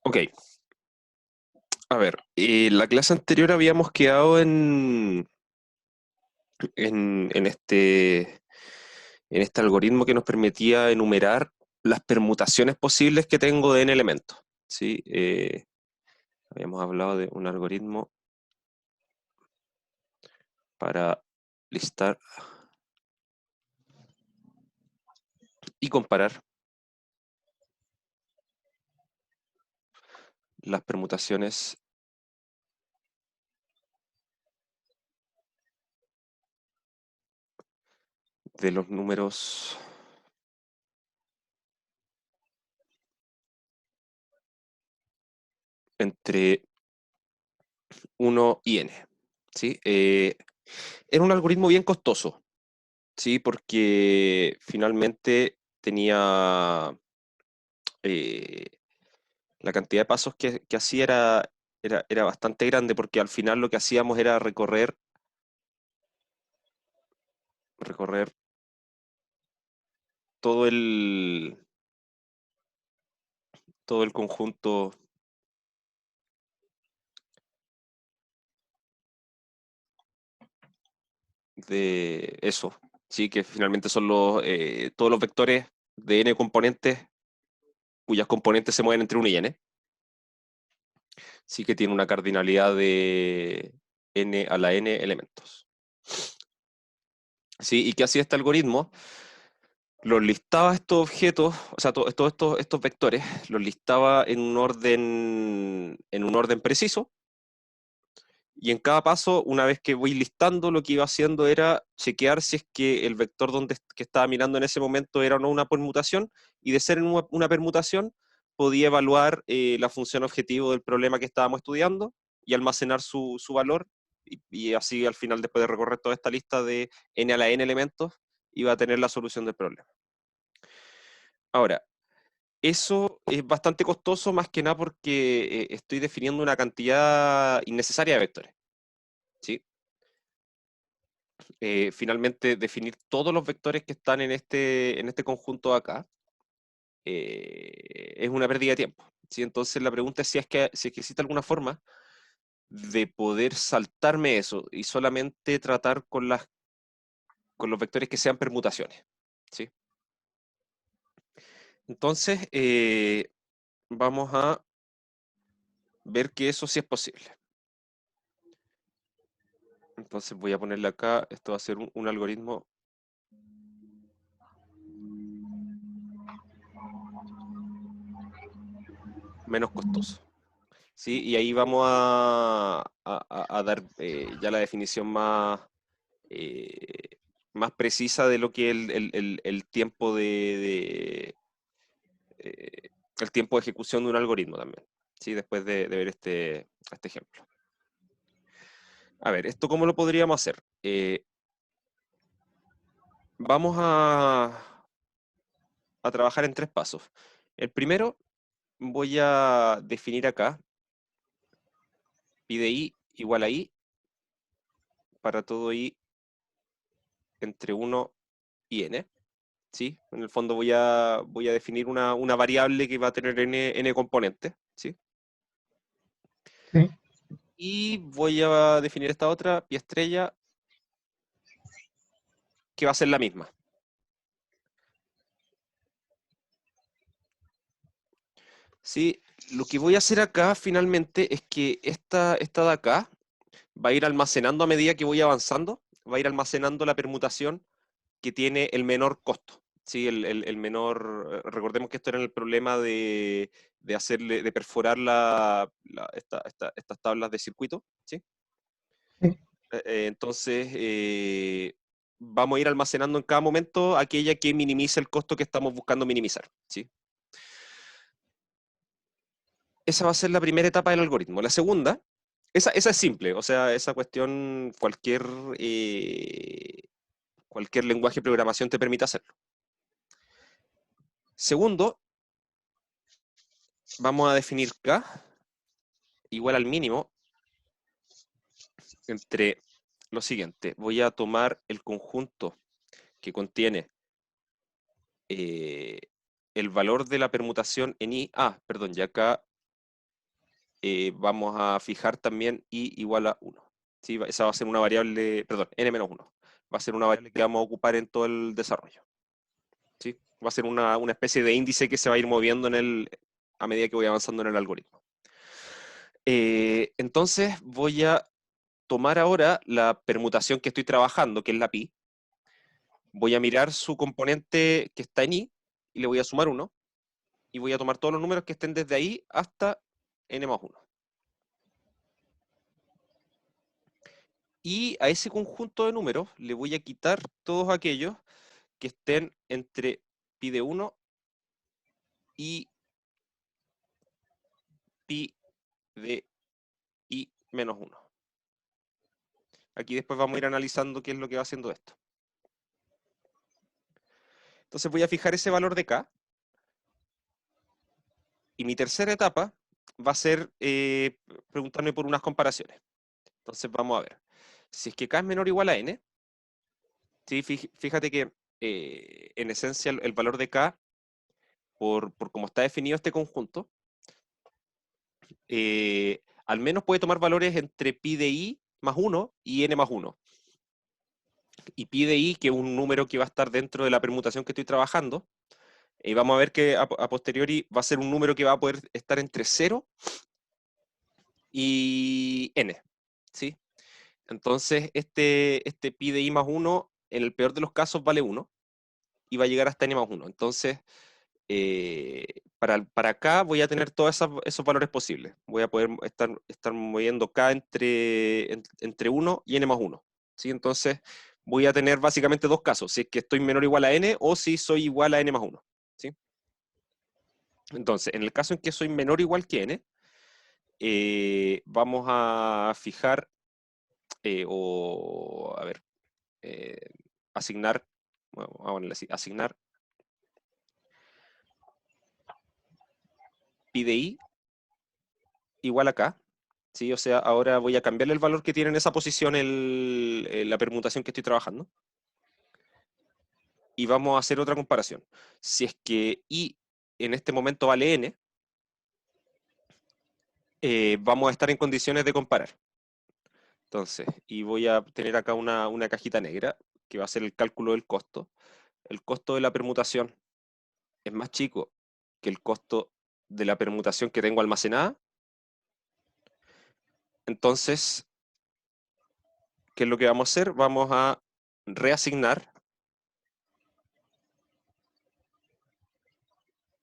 Ok, a ver, la clase anterior habíamos quedado en este algoritmo que nos permitía enumerar las permutaciones posibles que tengo de n elementos. ¿Sí? Habíamos hablado de un algoritmo para listar y comparar las permutaciones de los números entre 1 y n. ¿Sí? Era un algoritmo bien costoso, ¿sí? Porque finalmente tenía eh, la cantidad de pasos que hacía era bastante grande, porque al final lo que hacíamos era recorrer todo todo el conjunto de eso, ¿sí? Que finalmente son todos los vectores de n componentes cuyas componentes se mueven entre 1 y n. Sí que tiene una cardinalidad de n a la n elementos. ¿Sí? ¿Y qué hacía este algoritmo? Los listaba estos objetos, o sea, todos estos vectores, los listaba en un orden preciso, y en cada paso, una vez que voy listando, lo que iba haciendo era chequear si es que el vector que estaba mirando en ese momento era o no una permutación, y de ser una permutación, podía evaluar la función objetivo del problema que estábamos estudiando y almacenar su valor, y así al final, después de recorrer toda esta lista de n a la n elementos, iba a tener la solución del problema. Ahora, eso es bastante costoso, más que nada porque estoy definiendo una cantidad innecesaria de vectores, ¿sí? Finalmente, definir todos los vectores que están en este conjunto acá es una pérdida de tiempo, ¿sí? Entonces la pregunta es si es que existe alguna forma de poder saltarme eso y solamente tratar con los vectores que sean permutaciones, ¿sí? Entonces, vamos a ver que eso sí es posible. Entonces voy a ponerle acá, esto va a ser un algoritmo menos costoso, ¿sí? Y ahí vamos a dar ya la definición eh, más precisa de lo que es el tiempo eh, el tiempo de ejecución de un algoritmo también, ¿sí? Después de ver este ejemplo. A ver, ¿esto cómo lo podríamos hacer? Vamos a trabajar en tres pasos. El primero, voy a definir acá pi de i igual a i para todo i entre 1 y n, ¿sí? En el fondo voy a definir una variable que va a tener n componentes, ¿sí? Sí. Y voy a definir esta otra, pi estrella, que va a ser la misma. ¿Sí? Lo que voy a hacer acá finalmente es que esta de acá va a ir almacenando a medida que voy avanzando, va a ir almacenando la permutación que tiene el menor costo. ¿Sí? El menor, recordemos que esto era el problema de perforar estas tablas de circuito, ¿sí? Sí. Entonces, vamos a ir almacenando en cada momento aquella que minimice el costo que estamos buscando minimizar, ¿sí? Esa va a ser la primera etapa del algoritmo. La segunda, esa es simple, o sea, esa cuestión cualquier lenguaje de programación te permite hacerlo. Segundo, vamos a definir k igual al mínimo entre lo siguiente. Voy a tomar el conjunto que contiene el valor de la permutación en i. Perdón, ya acá vamos a fijar también i igual a 1. ¿Sí? Esa va a ser una variable, perdón, n menos 1. Va a ser una variable que vamos a ocupar en todo el desarrollo. ¿Sí? Va a ser una especie de índice que se va a ir moviendo a medida que voy avanzando en el algoritmo. Entonces voy a tomar ahora la permutación que estoy trabajando, que es la pi. Voy a mirar su componente que está en i y le voy a sumar 1. Y voy a tomar todos los números que estén desde ahí hasta n más 1. Y a ese conjunto de números le voy a quitar todos aquellos que estén entre pi de 1 y pi de i menos 1. Aquí después vamos a ir analizando qué es lo que va haciendo esto. Entonces voy a fijar ese valor de k. Y mi tercera etapa va a ser preguntarme por unas comparaciones. Entonces vamos a ver. Si es que k es menor o igual a n, ¿sí? Fíjate que en esencia el valor de k, por cómo está definido este conjunto, al menos puede tomar valores entre pi de i más 1 y n más 1. Y pi de i, que es un número que va a estar dentro de la permutación que estoy trabajando, y vamos a ver que a posteriori va a ser un número que va a poder estar entre 0 y n. ¿Sí? Entonces, este pi de i más 1, en el peor de los casos, vale 1 y va a llegar hasta n más 1. Entonces, para acá voy a tener todos esos valores posibles. Voy a poder estar moviendo k entre 1 y n más 1. ¿Sí? Entonces, voy a tener básicamente dos casos, si es que estoy menor o igual a n o si soy igual a n más 1. ¿Sí? Entonces, en el caso en que soy menor o igual que n, vamos a fijar, a ver, eh, asignar, bueno, vamos a ponerle así, asignar pi de i igual a k. ¿Sí? O sea, ahora voy a cambiarle el valor que tiene en esa posición la permutación que estoy trabajando. Y vamos a hacer otra comparación. Si es que i en este momento vale n, vamos a estar en condiciones de comparar. Entonces, y voy a tener acá una cajita negra que va a ser el cálculo del costo. El costo de la permutación es más chico que el costo de la permutación que tengo almacenada. Entonces, ¿qué es lo que vamos a hacer? Vamos a reasignar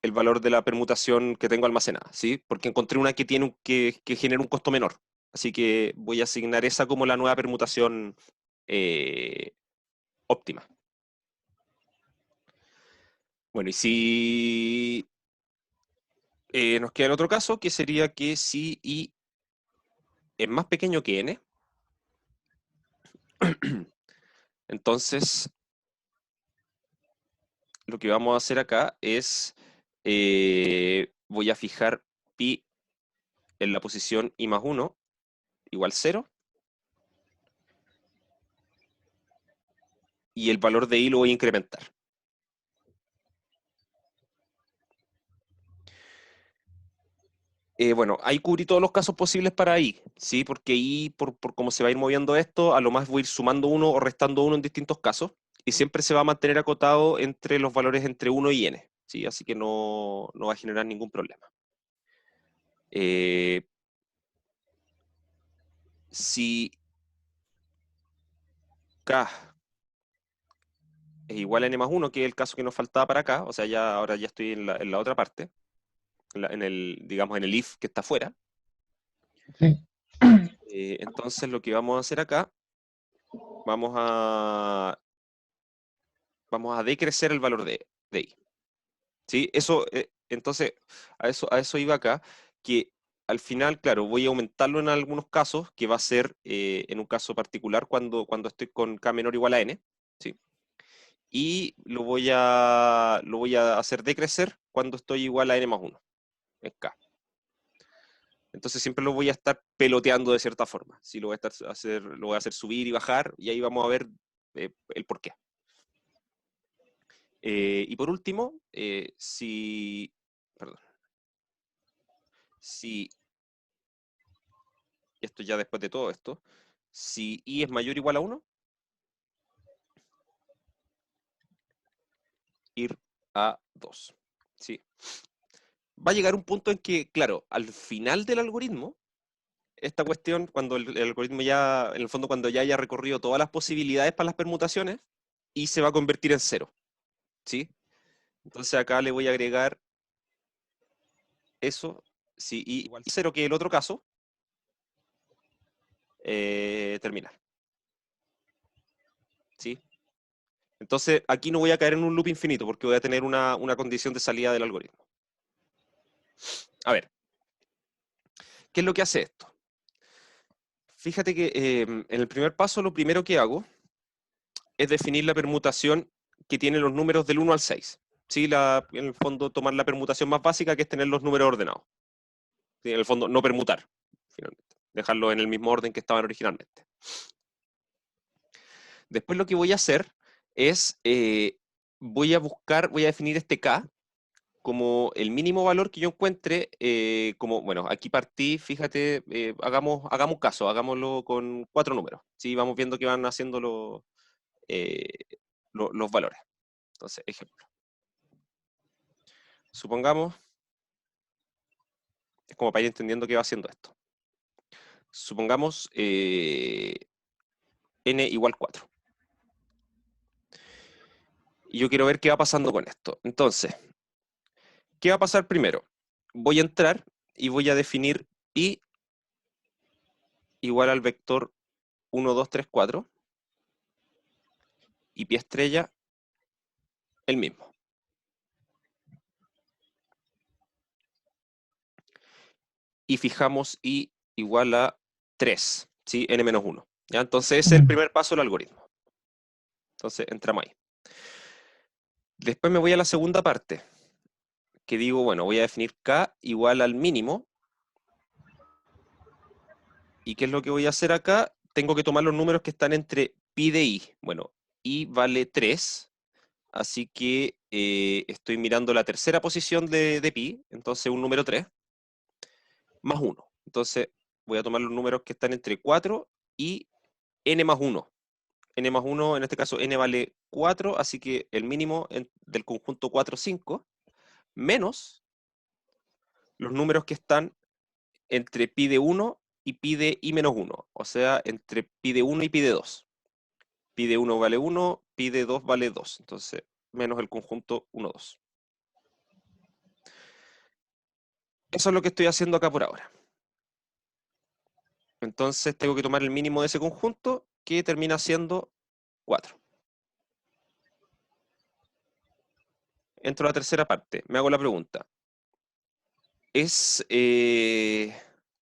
el valor de la permutación que tengo almacenada, ¿sí? Porque encontré una que que genera un costo menor. Así que voy a asignar esa como la nueva permutación eh, óptima. Bueno, y si nos queda el otro caso, que sería que si i es más pequeño que n, entonces lo que vamos a hacer acá es, voy a fijar pi en la posición i más 1 igual 0, y el valor de i lo voy a incrementar. Bueno, ahí cubrí todos los casos posibles para i, ¿sí? Porque i, por cómo se va a ir moviendo esto, a lo más voy a ir sumando uno o restando uno en distintos casos, y siempre se va a mantener acotado entre los valores entre 1 y n, ¿sí? Así que no va a generar ningún problema. Eh, si k es igual a n más 1, que es el caso que nos faltaba para acá, o sea, ahora ya estoy en la otra parte, digamos, en el if que está afuera. Sí. Entonces lo que vamos a hacer acá, vamos a, vamos a decrecer el valor de i. ¿Sí? Eso, entonces, a eso iba acá, que al final, claro, voy a aumentarlo en algunos casos, que va a ser en un caso particular cuando estoy con k menor o igual a n, ¿sí? Y lo voy a hacer decrecer cuando estoy igual a n más 1, en k. Entonces siempre lo voy a estar peloteando de cierta forma. ¿Sí? Lo voy a hacer subir y bajar, y ahí vamos a ver el por qué. Y por último, perdón, si y esto ya después de todo esto, si i es mayor o igual a 1, ir a 2. ¿Sí? Va a llegar un punto en que, claro, al final del algoritmo, esta cuestión, cuando el algoritmo ya, en el fondo, cuando ya haya recorrido todas las posibilidades para las permutaciones, y se va a convertir en 0. ¿Sí? Entonces acá le voy a agregar eso, si i igual a 0 que el otro caso, terminar. ¿Sí? Entonces aquí no voy a caer en un loop infinito porque voy a tener una condición de salida del algoritmo. A ver, ¿qué es lo que hace esto? Fíjate que en el primer paso lo primero que hago es definir la permutación que tiene los números del 1 al 6. ¿Sí? En el fondo tomar la permutación más básica, que es tener los números ordenados. ¿Sí? En el fondo no permutar, finalmente. Dejarlo en el mismo orden que estaban originalmente. Después lo que voy a hacer es, voy a definir este k como el mínimo valor que yo encuentre, como, bueno, aquí partí, fíjate, hagamos un caso, hagámoslo con 4 números, ¿sí? Vamos viendo que van haciendo eh, los valores. Entonces, ejemplo. Supongamos, es como para ir entendiendo qué va haciendo esto. Supongamos n igual 4. Y yo quiero ver qué va pasando con esto. Entonces, ¿qué va a pasar primero? Voy a entrar y voy a definir pi igual al vector 1, 2, 3, 4 y pi estrella el mismo. Y fijamos i igual a 3, ¿sí? n menos 1. ¿Ya? Entonces ese es el primer paso del algoritmo. Entonces entramos ahí. Después me voy a la segunda parte, que digo, bueno, voy a definir k igual al mínimo. ¿Y qué es lo que voy a hacer acá? Tengo que tomar los números que están entre pi de i. Bueno, i vale 3, así que estoy mirando la tercera posición de pi, entonces un número 3, más 1. Entonces voy a tomar los números que están entre 4 y n más 1. N más 1, en este caso n vale 4, así que el mínimo del conjunto 4, 5, menos los números que están entre pi de 1 y pi de i menos 1, o sea, entre pi de 1 y pi de 2. Pi de 1 vale 1, pi de 2 vale 2, entonces menos el conjunto 1, 2. Eso es lo que estoy haciendo acá por ahora. Entonces tengo que tomar el mínimo de ese conjunto, que termina siendo 4. Entro a la tercera parte, me hago la pregunta.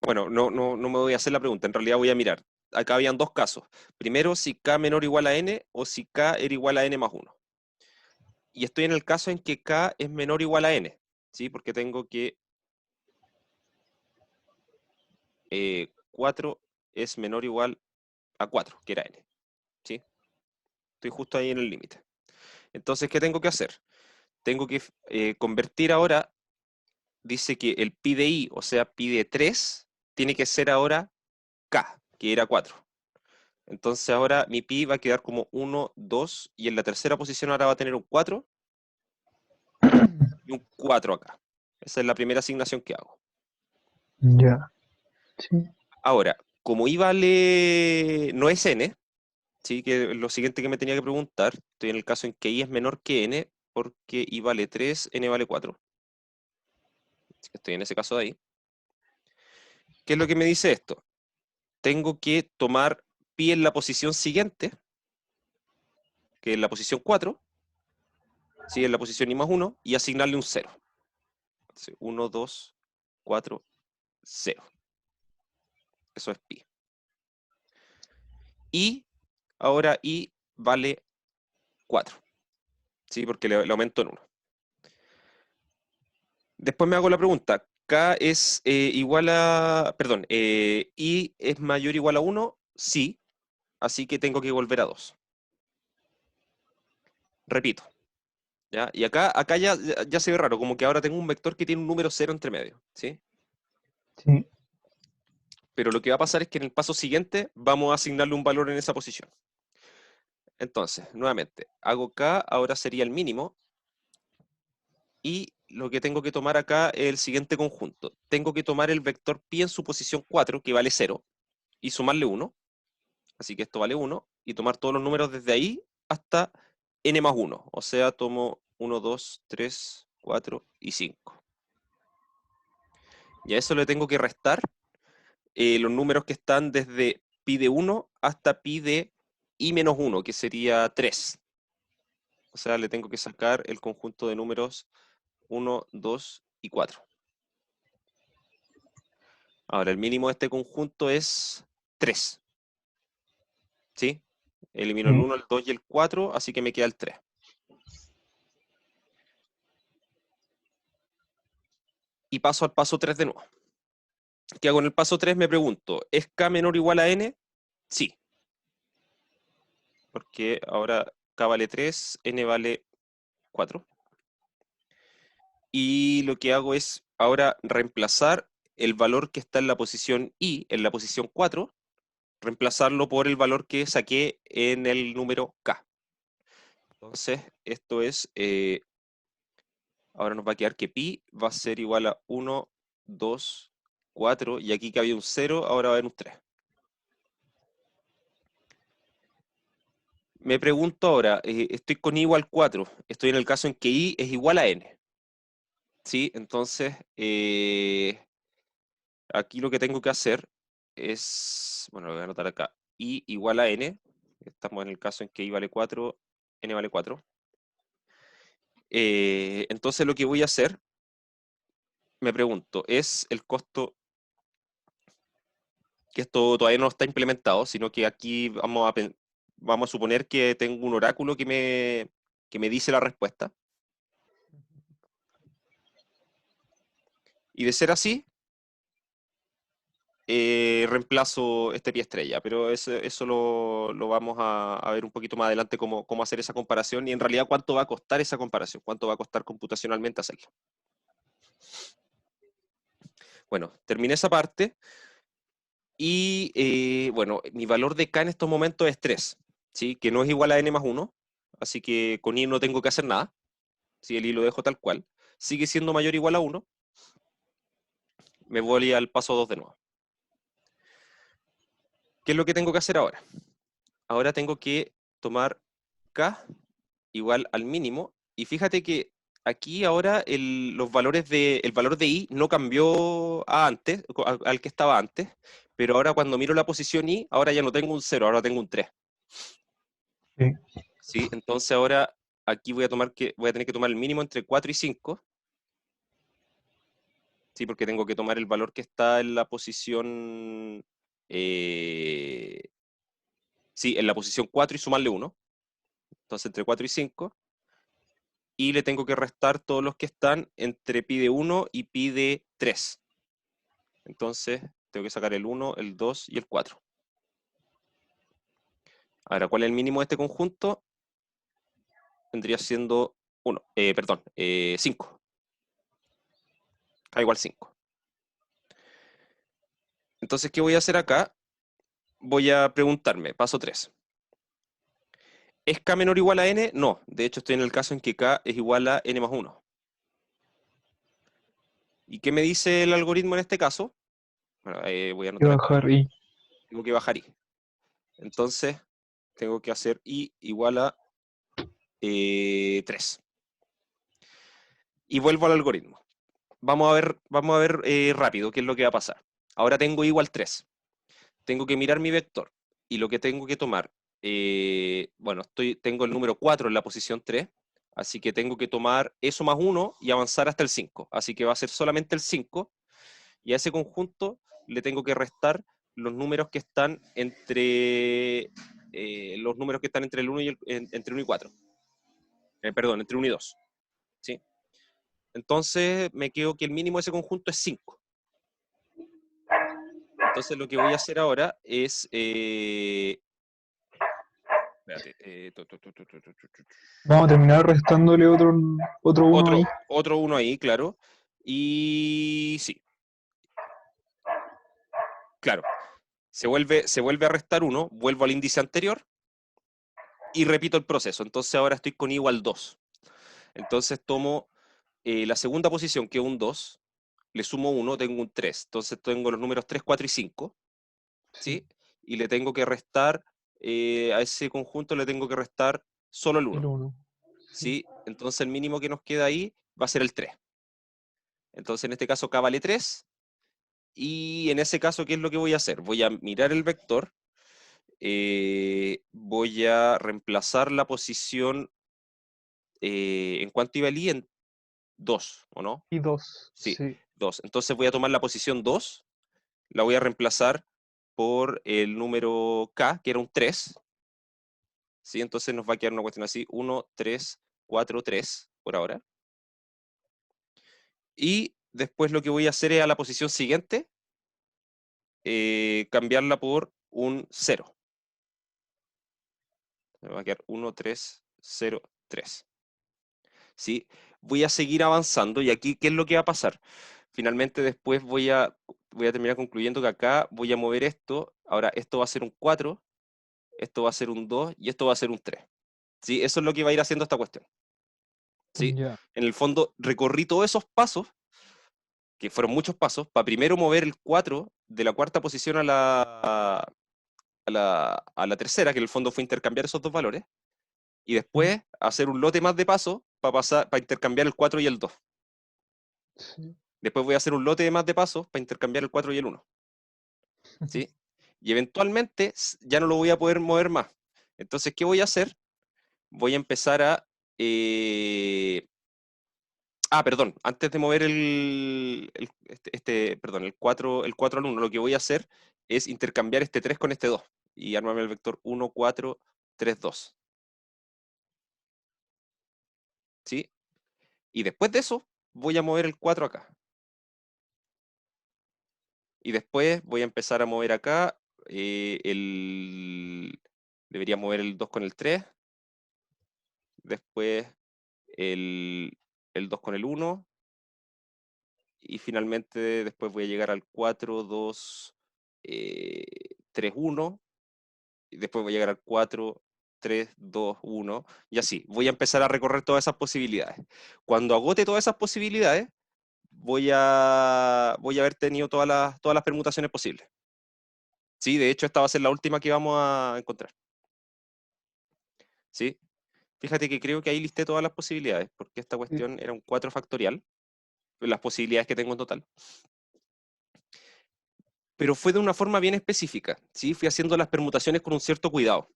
Bueno, no me voy a hacer la pregunta, en realidad voy a mirar. Acá habían dos casos. Primero, si k menor o igual a n, o si k era igual a n más 1. Y estoy en el caso en que k es menor o igual a n, ¿sí? Porque tengo que 4 es menor o igual a 4, que era n, ¿sí? Estoy justo ahí en el límite. Entonces, ¿qué tengo que hacer? Tengo que convertir ahora, dice que el pi de i, o sea, pi de 3, tiene que ser ahora k, que era 4. Entonces ahora mi pi va a quedar como 1, 2, y en la tercera posición ahora va a tener un 4 y un 4 acá. Esa es la primera asignación que hago. Ya, sí. Ahora, como i vale, no es n, ¿sí? Que lo siguiente que me tenía que preguntar, estoy en el caso en que i es menor que n, porque i vale 3, n vale 4. Así que estoy en ese caso de ahí. ¿Qué es lo que me dice esto? Tengo que tomar pi en la posición siguiente, que es la posición 4, ¿sí? En la posición i más 1, y asignarle un 0. 1, 2, 4, 0. Eso es pi. Y ahora i vale 4, ¿sí? Porque le aumento en 1. Después me hago la pregunta, k es igual a, perdón, i es mayor o igual a 1, sí, así que tengo que volver a 2. Repito, ¿ya? Y acá ya se ve raro, como que ahora tengo un vector que tiene un número 0 entre medio, ¿sí? Sí. pero lo que va a pasar es que en el paso siguiente vamos a asignarle un valor en esa posición. Entonces, nuevamente, hago K, ahora sería el mínimo, y lo que tengo que tomar acá es el siguiente conjunto. Tengo que tomar el vector pi en su posición 4, que vale 0, y sumarle 1, así que esto vale 1, y tomar todos los números desde ahí hasta n más 1, o sea, tomo 1, 2, 3, 4 y 5. Y a eso le tengo que restar los números que están desde pi de 1 hasta pi de i menos 1, que sería 3. O sea, le tengo que sacar el conjunto de números 1, 2 y 4. Ahora, el mínimo de este conjunto es 3. ¿Sí? Elimino el Sí. 1, el 2 y el 4, así que me queda el 3. Y paso al paso 3 de nuevo. ¿Qué hago en el paso 3? Me pregunto, ¿es k menor o igual a n? Sí. Porque ahora k vale 3, n vale 4. Y lo que hago es ahora reemplazar el valor que está en la posición i, en la posición 4, reemplazarlo por el valor que saqué en el número k. Entonces, esto es, ahora nos va a quedar que pi va a ser igual a 1, 2, 4, y aquí que había un 0, ahora va a haber un 3. Me pregunto ahora, estoy con i igual 4, estoy en el caso en que i es igual a n, ¿sí? Entonces, aquí lo que tengo que hacer es, bueno, lo voy a anotar acá, i igual a n, estamos en el caso en que i vale 4, n vale 4. Entonces lo que voy a hacer, me pregunto, ¿es el costo, que esto todavía no está implementado, sino que aquí vamos a suponer que tengo un oráculo que me dice la respuesta? Y de ser así, reemplazo este pie estrella, pero eso lo vamos a ver un poquito más adelante cómo hacer esa comparación y en realidad cuánto va a costar esa comparación, cuánto va a costar computacionalmente hacerlo. Bueno, terminé esa parte y bueno, mi valor de K en estos momentos es 3, ¿sí? Que no es igual a n más 1, así que con i no tengo que hacer nada, si el i lo dejo tal cual. Sigue siendo mayor o igual a 1, me voy al paso 2 de nuevo. ¿Qué es lo que tengo que hacer ahora? Ahora tengo que tomar K igual al mínimo. Y fíjate que aquí ahora los valores el valor de i no cambió a antes, al que estaba antes, pero ahora cuando miro la posición i, ahora ya no tengo un 0, ahora tengo un 3. Sí. ¿Sí? Entonces ahora aquí voy a tener que tomar el mínimo entre 4 y 5, ¿sí? Porque tengo que tomar el valor que está en la posición, eh, sí, en la posición 4 y sumarle 1. Entonces entre 4 y 5. Y le tengo que restar todos los que están entre pi de 1 y pi de 3. Entonces, tengo que sacar el 1, el 2 y el 4. Ahora, ¿cuál es el mínimo de este conjunto? Vendría siendo 1, perdón, 5. K igual 5. Entonces, ¿qué voy a hacer acá? Voy a preguntarme, paso 3. ¿Es K menor o igual a N? No, de hecho estoy en el caso en que K es igual a N más 1. ¿Y qué me dice el algoritmo en este caso? Bueno, voy a Y anotar acá. bajar y Tengo que bajar I. Entonces, tengo que hacer I igual a 3. Y vuelvo al algoritmo. Vamos a ver rápido qué es lo que va a pasar. Ahora tengo igual 3. Tengo que mirar mi vector. Y lo que tengo que tomar, bueno, tengo el número 4 en la posición 3, así que tengo que tomar eso más 1 y avanzar hasta el 5. Así que va a ser solamente el 5. Y a ese conjunto le tengo que restar los números que están entre el 1 entre 1 y 4. Perdón, entre 1 y 2. ¿Sí? Entonces me quedo que el mínimo de ese conjunto es 5. Entonces lo que voy a hacer ahora es... espérate. vamos a terminar restándole otro uno ahí. Otro 1 ahí, claro. Y sí. Claro. se vuelve a restar 1, vuelvo al índice anterior y repito el proceso. Entonces ahora estoy con igual 2. Entonces tomo la segunda posición, que es un 2, le sumo 1, tengo un 3. Entonces tengo los números 3, 4 y 5, ¿sí? Sí, Y le tengo que restar, a ese conjunto le tengo que restar solo el el 1, 1. Sí, ¿sí? Entonces el mínimo que nos queda ahí va a ser el 3. Entonces en este caso K vale 3. Y en ese caso, ¿qué es lo que voy a hacer? Voy a mirar el vector, voy a reemplazar la posición, ¿en cuánto iba el i? En 2, ¿o no? y 2. Sí, Sí, 2. Entonces voy a tomar la posición 2, la voy a reemplazar por el número k, que era un 3, ¿sí? Entonces nos va a quedar una cuestión así, 1, 3, 4, 3, por ahora. Y después lo que voy a hacer es a la posición siguiente, cambiarla por un 0. Me va a quedar 1, 3, 0, 3. ¿Sí? Voy a seguir avanzando y aquí, ¿qué es lo que va a pasar? Finalmente después voy a terminar concluyendo que acá voy a mover esto. Ahora esto va a ser un 4, esto va a ser un 2 y esto va a ser un 3. ¿Sí? Eso es lo que va a ir haciendo esta cuestión. ¿Sí? ya. En el fondo recorrí todos esos pasos, que fueron muchos pasos, para primero mover el 4 de la cuarta posición a la tercera, que en el fondo fue intercambiar esos dos valores, y Sí, después hacer un lote más de pasos para intercambiar el 4 y el 2. sí. Después voy a hacer un lote más de pasos para intercambiar el 4 y el 1. ¿Sí? Y eventualmente ya no lo voy a poder mover más. Entonces, ¿qué voy a hacer? Voy a empezar a... eh, perdón, antes de mover perdón, el 4 al 1, lo que voy a hacer es intercambiar este 3 con este 2 y armarme el vector 1, 4, 3, 2. ¿Sí? Y después de eso, voy a mover el 4 acá. Y después voy a empezar a mover acá, debería mover el 2 con el 3, después el, el 2 con el 1, y finalmente después voy a llegar al 4, 2, 3, 1, y después voy a llegar al 4, 3, 2, 1, y así. Voy a empezar a recorrer todas esas posibilidades. Cuando agote todas esas posibilidades, voy a haber tenido todas las permutaciones posibles. Sí, de hecho esta va a ser la última que vamos a encontrar. ¿Sí? Fíjate que creo que ahí listé todas las posibilidades, porque esta Sí, cuestión era un 4 factorial, las posibilidades que tengo en total. Pero fue de una forma bien específica, ¿sí? Fui haciendo las permutaciones con un cierto cuidado.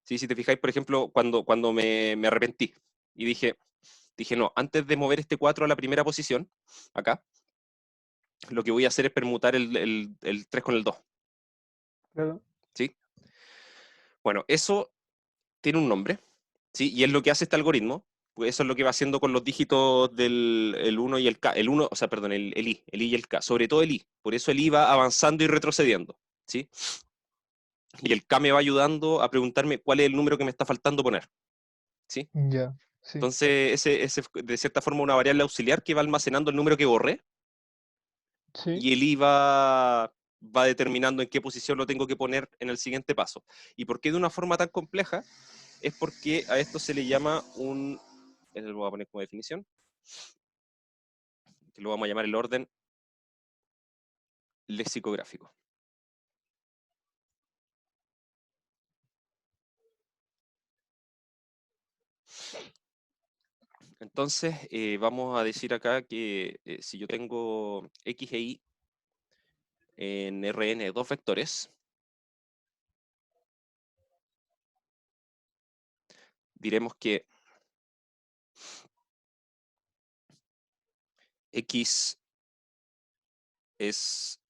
¿Sí? Si te fijáis, por ejemplo, cuando me arrepentí y dije, no, antes de mover este 4 a la primera posición, acá, lo que voy a hacer es permutar el 3 con el 2. claro. ¿Sí? Bueno, eso tiene un nombre, ¿sí? Y es lo que hace este algoritmo. Pues eso es lo que va haciendo con los dígitos del el 1 y el K. El 1, o sea, perdón, el I y el K. Sobre todo el I. Por eso el I va avanzando y retrocediendo, ¿sí? Y el K me va ayudando a preguntarme cuál es el número que me está faltando poner, ¿sí? Ya, sí, Entonces, ese es de cierta forma una variable auxiliar que va almacenando el número que borré, sí, y el I va determinando en qué posición lo tengo que poner en el siguiente paso. ¿Y por qué de una forma tan compleja? Es porque a esto se le llama lo voy a poner como definición, que lo vamos a llamar el orden lexicográfico. Entonces, vamos a decir acá que si yo tengo x e y en Rn dos vectores, diremos que x es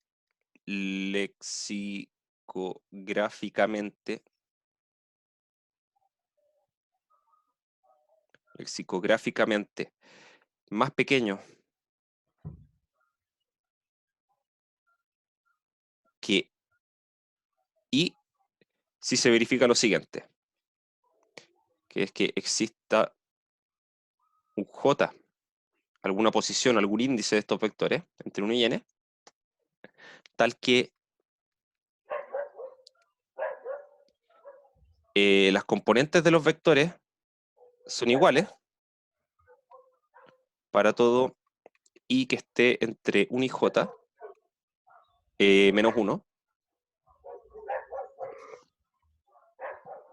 lexicográficamente más pequeño que y si se verifica lo siguiente, que es que exista un j, alguna posición, algún índice de estos vectores, entre 1 y n, tal que las componentes de los vectores son iguales para todo i que esté entre 1 y j menos 1.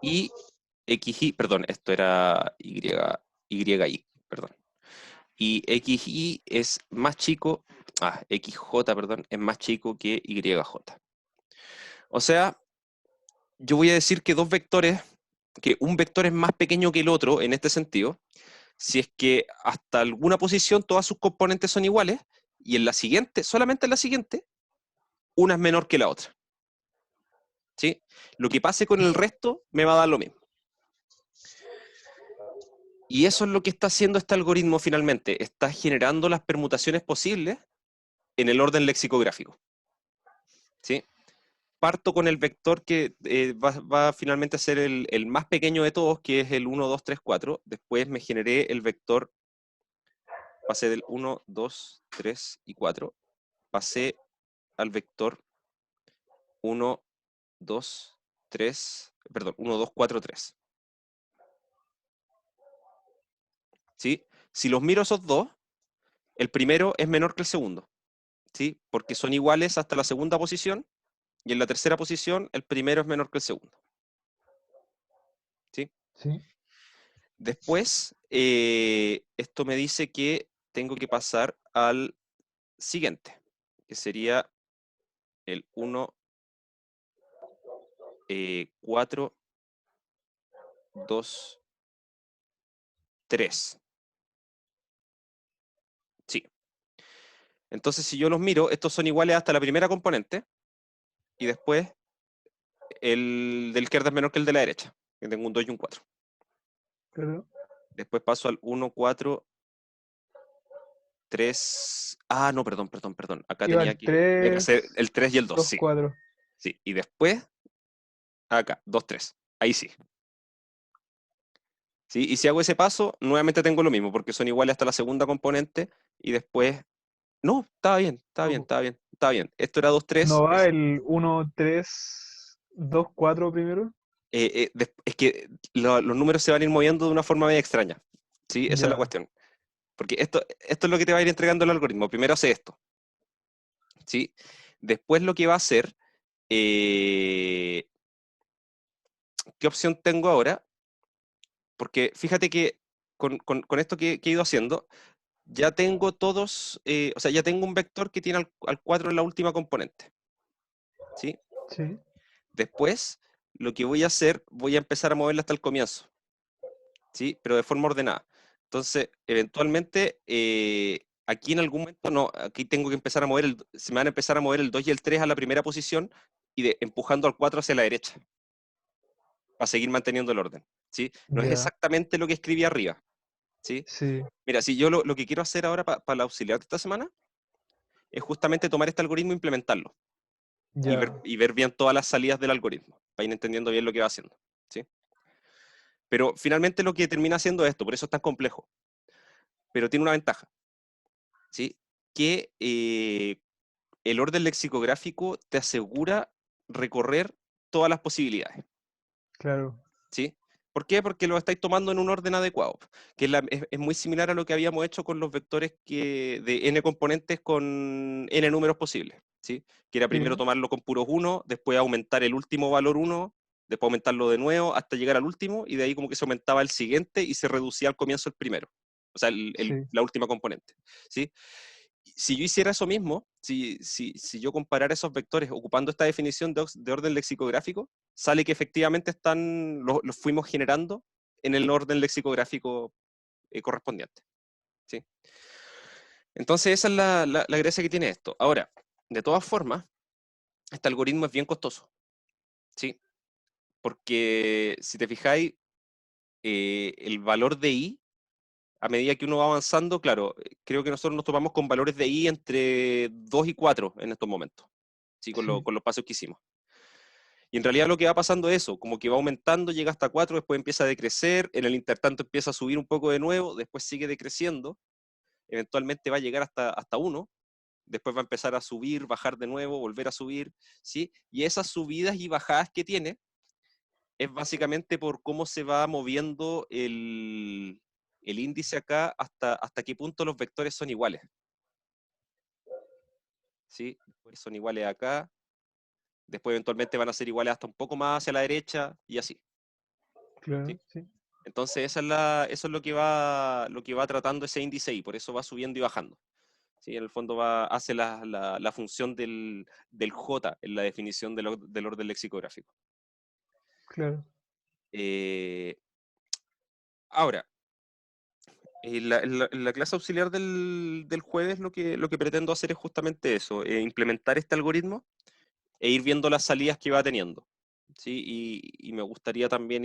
Y xy, perdón, esto era y, perdón. Y xy es más chico, xj, perdón, es más chico que yj. O sea, yo voy a decir que que un vector es más pequeño que el otro en este sentido, si es que hasta alguna posición todas sus componentes son iguales, y en la siguiente, solamente en la siguiente, una es menor que la otra. ¿Sí? Lo que pase con el resto me va a dar lo mismo. Y eso es lo que está haciendo este algoritmo finalmente. Está generando las permutaciones posibles en el orden lexicográfico. ¿Sí? Parto con el vector que va finalmente a ser el más pequeño de todos, que es el 1, 2, 3, 4. Después me generé el vector, pasé del 1, 2, 3 y 4. Pasé al vector 1, 2, 3, perdón, 1, 2, 4, 3. ¿Sí? Si los miro esos dos, el primero es menor que el segundo. ¿Sí? Porque son iguales hasta la segunda posición, y en la tercera posición el primero es menor que el segundo. ¿Sí? Sí. Después, esto me dice que tengo que pasar al siguiente, que sería el 1, 4, 2, 3. Sí. Entonces, si yo los miro, estos son iguales hasta la primera componente, y después el del izquierda es menor que el de la derecha, que tengo un 2 y un 4. Claro. Después paso al 1, 4, 3. Ah, no, perdón. Acá Iba tenía al que hacer 3, el 3 y el 2, 2, sí. 4. Sí. Y después, acá, 2, 3. Ahí sí. ¿Sí? Y si hago ese paso, nuevamente tengo lo mismo, porque son iguales hasta la segunda componente, y después... No, estaba bien, estaba bien, estaba bien, estaba bien. Esto era 2, 3. ¿No va el 1, 3, 2, 4 primero? Es que los números se van a ir moviendo de una forma medio extraña. ¿Sí? Esa es la Ya, cuestión. Porque esto es lo que te va a ir entregando el algoritmo. Primero hace esto. ¿Sí? Después lo que va a hacer... ¿qué opción tengo ahora? Porque fíjate que con esto que he ido haciendo, ya tengo todos, o sea, ya tengo un vector que tiene al 4 en la última componente. ¿Sí? sí, Después, lo que voy a hacer, voy a empezar a moverlo hasta el comienzo. ¿Sí? Pero de forma ordenada. Entonces, eventualmente, aquí en algún momento, no, aquí tengo que empezar a mover, se me van a empezar a mover el 2 y el 3 a la primera posición, y empujando al 4 hacia la derecha, para seguir manteniendo el orden. ¿Sí? No es ya, exactamente lo que escribí arriba. ¿Sí? sí, Mira, si yo lo que quiero hacer ahora para la auxiliar de esta semana es justamente tomar este algoritmo e implementarlo, ya, y ver bien todas las salidas del algoritmo, para ir entendiendo bien lo que va haciendo. ¿Sí? Pero finalmente lo que termina haciendo esto, por eso es tan complejo, pero tiene una ventaja, ¿sí? Que el orden lexicográfico te asegura recorrer todas las posibilidades. claro, ¿Sí? ¿Por qué? Porque lo estáis tomando en un orden adecuado, que es muy similar a lo que habíamos hecho con los vectores de n componentes con n números posibles, ¿sí? Que era primero sí, tomarlo con puros 1, después aumentar el último valor 1, después aumentarlo de nuevo hasta llegar al último, y de ahí como que se aumentaba el siguiente y se reducía al comienzo el primero, o sea, sí, la última componente, ¿sí? Si yo hiciera eso mismo, si yo comparara esos vectores ocupando esta definición de orden lexicográfico, sale que efectivamente los fuimos generando en el orden lexicográfico correspondiente. ¿Sí? Entonces esa es la gracia que tiene esto. Ahora, de todas formas, este algoritmo es bien costoso. ¿Sí? Porque si te fijáis, el valor de i, a medida que uno va avanzando, claro, creo que nosotros nos topamos con valores de i entre 2 y 4 en estos momentos. ¿Sí? sí, Con los pasos que hicimos. Y en realidad lo que va pasando es eso, como que va aumentando, llega hasta 4, después empieza a decrecer, en el intertanto empieza a subir un poco de nuevo, después sigue decreciendo, eventualmente va a llegar hasta 1, después va a empezar a subir, bajar de nuevo, volver a subir, ¿sí? Y esas subidas y bajadas que tiene es básicamente por cómo se va moviendo el índice acá hasta qué punto los vectores son iguales. ¿Sí? Son iguales acá, después eventualmente van a ser iguales hasta un poco más hacia la derecha y así. Claro, ¿Sí? sí. Entonces eso es lo que va tratando ese índice y por eso va subiendo y bajando. ¿Sí? En el fondo hace la función del J en la definición del orden lexicográfico. Claro. Eh, ahora, en la clase auxiliar del jueves lo que pretendo hacer es justamente eso, implementar este algoritmo e ir viendo las salidas que va teniendo. ¿Sí? Y me gustaría también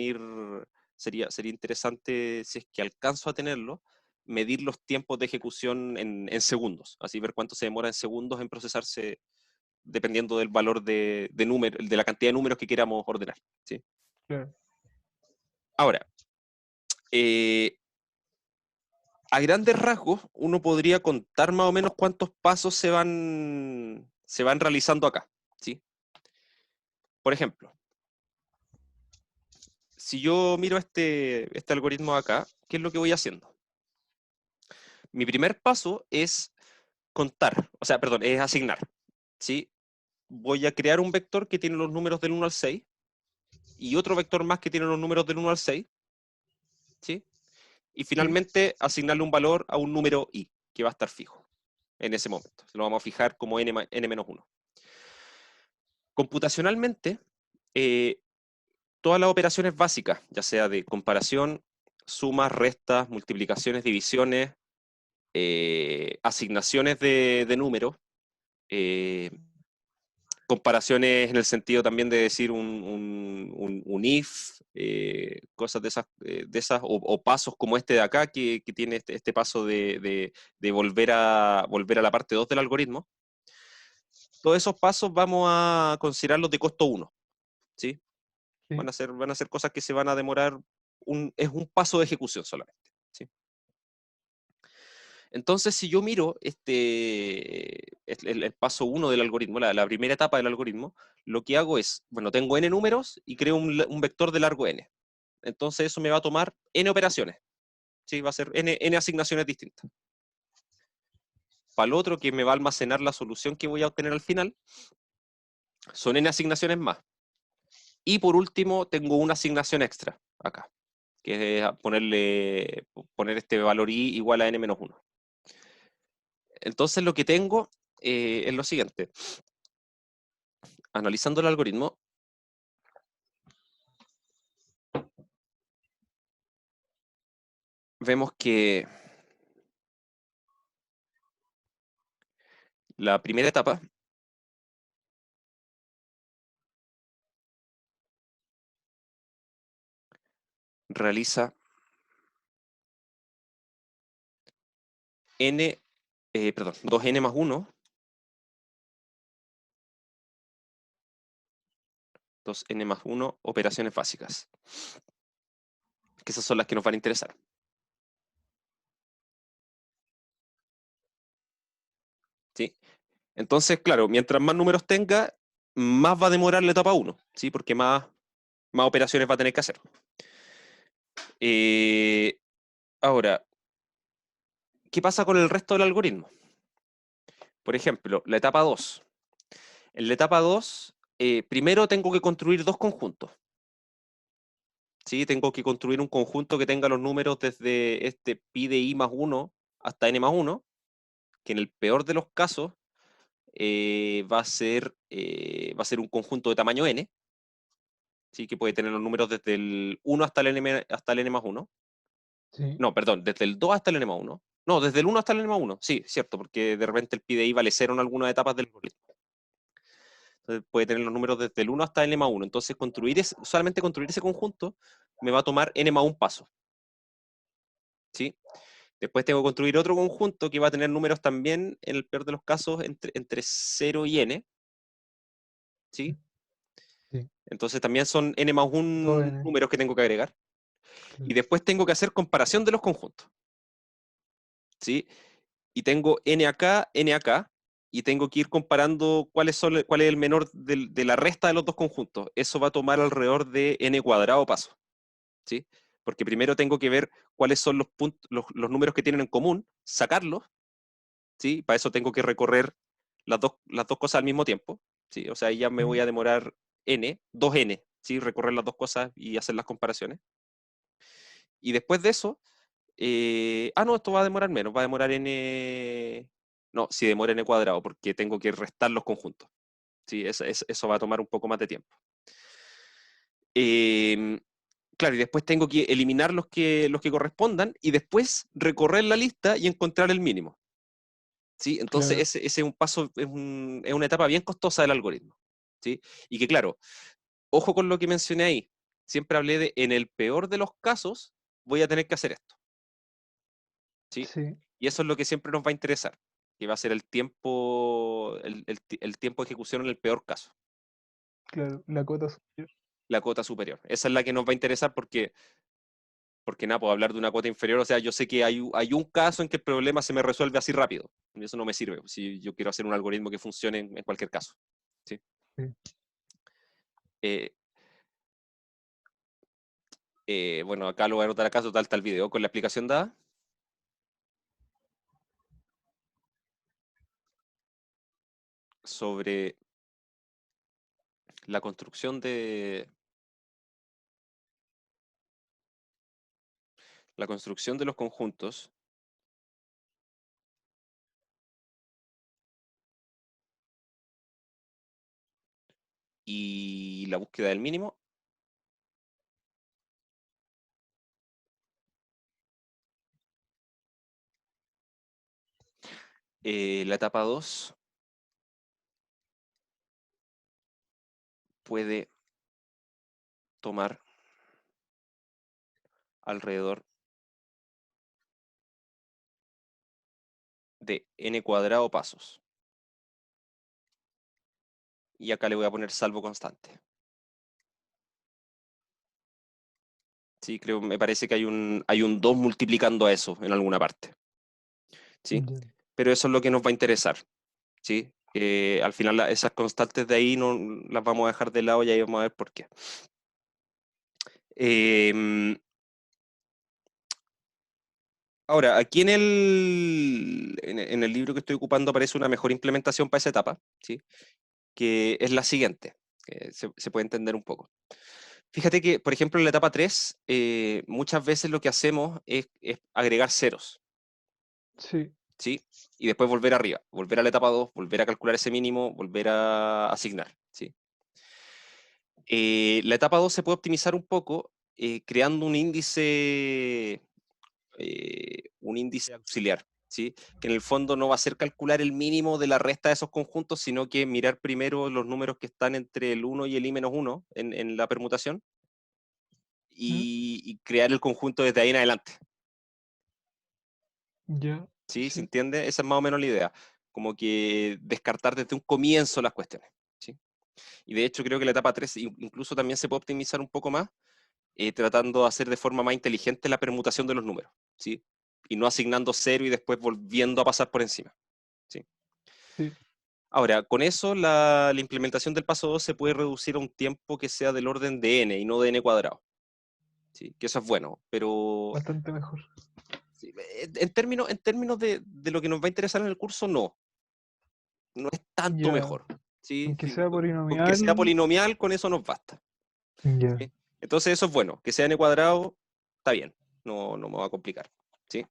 sería interesante, si es que alcanzo a tenerlo, medir los tiempos de ejecución en segundos, así ver cuánto se demora en segundos en procesarse dependiendo del valor de la cantidad de números que queramos ordenar. ¿Sí? Claro. Ahora, eh, a grandes rasgos, uno podría contar más o menos cuántos pasos se van realizando acá. ¿Sí? Por ejemplo, si yo miro este algoritmo acá, ¿qué es lo que voy haciendo? Mi primer paso es contar, o sea, perdón, es asignar. ¿Sí? Voy a crear un vector que tiene los números del 1 al 6 y otro vector más que tiene los números del 1 al 6. ¿Sí? Y Sí. finalmente asignarle un valor a un número i, que va a estar fijo en ese momento. Lo vamos a fijar como n-1. Computacionalmente, eh, todas las operaciones básicas, ya sea de comparación, sumas, restas, multiplicaciones, divisiones, asignaciones de números, eh, comparaciones en el sentido también de decir un if, cosas o pasos como este de acá, que tiene este paso de volver a la parte 2 del algoritmo. Todos esos pasos vamos a considerarlos de costo 1, ¿sí? Sí. Van a ser cosas que se van a demorar, es un paso de ejecución solamente, ¿sí? Entonces, si yo miro el paso 1 del algoritmo, la primera etapa del algoritmo, lo que hago es, bueno, tengo n números y creo un vector de largo n. Entonces, eso me va a tomar n operaciones, ¿sí? Va a ser n asignaciones distintas. Para el otro, que me va a almacenar la solución que voy a obtener al final, son n asignaciones más. Y por último, tengo una asignación extra acá, que es poner este valor i igual a n-1. Entonces, lo que tengo es lo siguiente. Analizando el algoritmo, vemos que la primera etapa realiza perdón, 2n más 1, 2n más 1 operaciones básicas, que esas son las que nos van a interesar. ¿Sí? Entonces, claro, mientras más números tenga, más va a demorar la etapa 1, ¿sí? Porque más operaciones va a tener que hacer. Eh, ahora, ¿qué pasa con el resto del algoritmo? Por ejemplo, la etapa 2. En la etapa 2, primero tengo que construir dos conjuntos. ¿Sí? Tengo que construir un conjunto que tenga los números desde este pi de i más 1 hasta n más 1, que en el peor de los casos va a ser un conjunto de tamaño n, ¿sí? Que puede tener los números desde el 1 hasta el n más 1. Sí. No, perdón, desde el 2 hasta el n más 1. No, desde el 1 hasta el n más 1. Sí, cierto, porque de repente el pi de i vale 0 en algunas etapas del algoritmo. Entonces puede tener los números desde el 1 hasta el n más 1. Entonces solamente construir ese conjunto me va a tomar n más 1 paso. ¿Sí? Después tengo que construir otro conjunto que va a tener números también, en el peor de los casos, entre 0 y n. ¿Sí? Sí. Entonces también son n más 1 2N. números que tengo que agregar. Y Claro. después tengo que hacer comparación de los conjuntos. ¿Sí? Y tengo n acá, y tengo que ir comparando cuál es el menor de la resta de los dos conjuntos. Eso va a tomar alrededor de n cuadrado pasos, ¿sí? Porque primero tengo que ver cuáles son los números que tienen en común, sacarlos, ¿sí? Para eso tengo que recorrer las dos cosas al mismo tiempo, ¿sí? O sea, ahí ya me voy a demorar n, ¿sí? Recorrer las dos cosas y hacer las comparaciones. Y después de eso, no, esto va a demorar menos, va a demorar n... No, si demora n cuadrado, porque tengo que restar los conjuntos. Sí, eso va a tomar un poco más de tiempo. Claro, y después tengo que eliminar los que correspondan y después recorrer la lista y encontrar el mínimo. ¿Sí? Entonces, Claro, ese es un paso, es una etapa bien costosa del algoritmo. ¿Sí? Y que, claro, ojo con lo que mencioné ahí. Siempre hablé de, en el peor de los casos, voy a tener que hacer esto. ¿Sí? sí, Y eso es lo que siempre nos va a interesar, que va a ser el tiempo, el tiempo de ejecución en el peor caso, claro, la cota superior. la cuota superior. Esa es la que nos va a interesar porque nada, puedo hablar de una cuota inferior, o sea, yo sé que hay un caso en que el problema se me resuelve así rápido, y eso no me sirve, si yo quiero hacer un algoritmo que funcione en cualquier caso. ¿Sí? Sí, Eh, bueno, acá lo voy a anotar acá, total, está el video con la explicación dada sobre la construcción de los conjuntos y la búsqueda del mínimo. La etapa 2 puede tomar alrededor de n cuadrado pasos. Y acá le voy a poner salvo constante. Sí, me parece que hay un 2 multiplicando a eso en alguna parte. ¿Sí? ya, Pero eso es lo que nos va a interesar. ¿Sí? Al final esas constantes de ahí no las vamos a dejar de lado y ahí vamos a ver por qué. Em, Ahora, aquí en el libro que estoy ocupando aparece una mejor implementación para esa etapa, ¿sí? Que es la siguiente, que se puede entender un poco. Fíjate que, por ejemplo, en la etapa 3, muchas veces lo que hacemos es agregar ceros, sí, ¿sí? Y después volver arriba, volver a la etapa 2, volver a calcular ese mínimo, volver a asignar, ¿sí? La etapa 2 se puede optimizar un poco creando un índice auxiliar, ¿sí? Que en el fondo no va a ser calcular el mínimo de la resta de esos conjuntos, sino que mirar primero los números que están entre el 1 y el i-1 en la permutación ¿mm? y crear el conjunto desde ahí en adelante. Ya, ¿Sí? ¿Se sí, entiende? Esa es más o menos la idea. Como que descartar desde un comienzo las cuestiones. ¿Sí? Y de hecho creo que la etapa 3 incluso también se puede optimizar un poco más, tratando de hacer de forma más inteligente la permutación de los números. ¿Sí? Y no asignando cero y después volviendo a pasar por encima. ¿Sí? sí, Ahora, con eso la implementación del paso 2 se puede reducir a un tiempo que sea del orden de n y no de n cuadrado. ¿Sí? Que eso es bueno, pero bastante mejor. sí, en términos de lo que nos va a interesar en el curso, no es tanto Ya, mejor. ¿Sí? aunque Sí, sea con que polinomial, sea polinomial, con eso nos basta. ya, ¿Sí? Entonces eso es bueno, que sea n cuadrado, está bien, no me va a complicar. ¿Sí?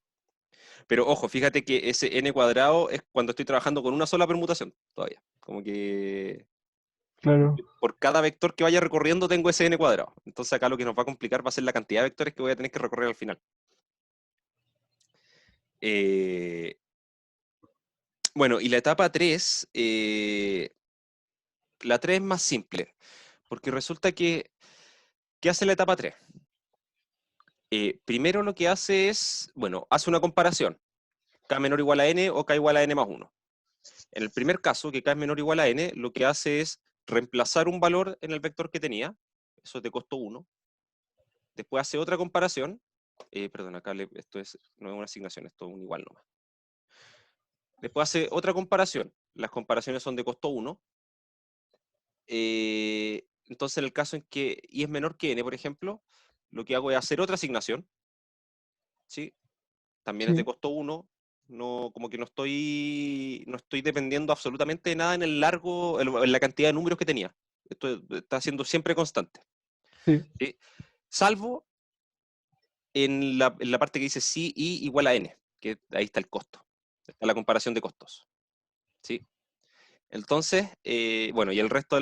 Pero ojo, fíjate que ese n cuadrado es cuando estoy trabajando con una sola permutación todavía. Como que claro, por cada vector que vaya recorriendo tengo ese n cuadrado. Entonces acá lo que nos va a complicar va a ser la cantidad de vectores que voy a tener que recorrer al final. Eh, bueno, y la etapa 3, la 3 es más simple, porque resulta que, ¿qué hace la etapa 3? Primero lo que hace es, bueno, hace una comparación, k menor o igual a n o k igual a n más 1. En el primer caso, que k es menor o igual a n, lo que hace es reemplazar un valor en el vector que tenía, eso es de costo 1. Después hace otra comparación, perdón, acá esto no es una asignación, esto es un igual nomás. Después hace otra comparación, las comparaciones son de costo 1. Entonces, en el caso en que i es menor que n, por ejemplo, lo que hago es hacer otra asignación, ¿sí? También es de Sí, costo 1, no, como que no estoy dependiendo absolutamente de nada en el largo, en la cantidad de números que tenía. Esto está siendo siempre constante, sí, ¿sí? Salvo en la parte que dice si i igual a n, que ahí está el costo, está la comparación de costos, ¿sí? Entonces, bueno, y el resto de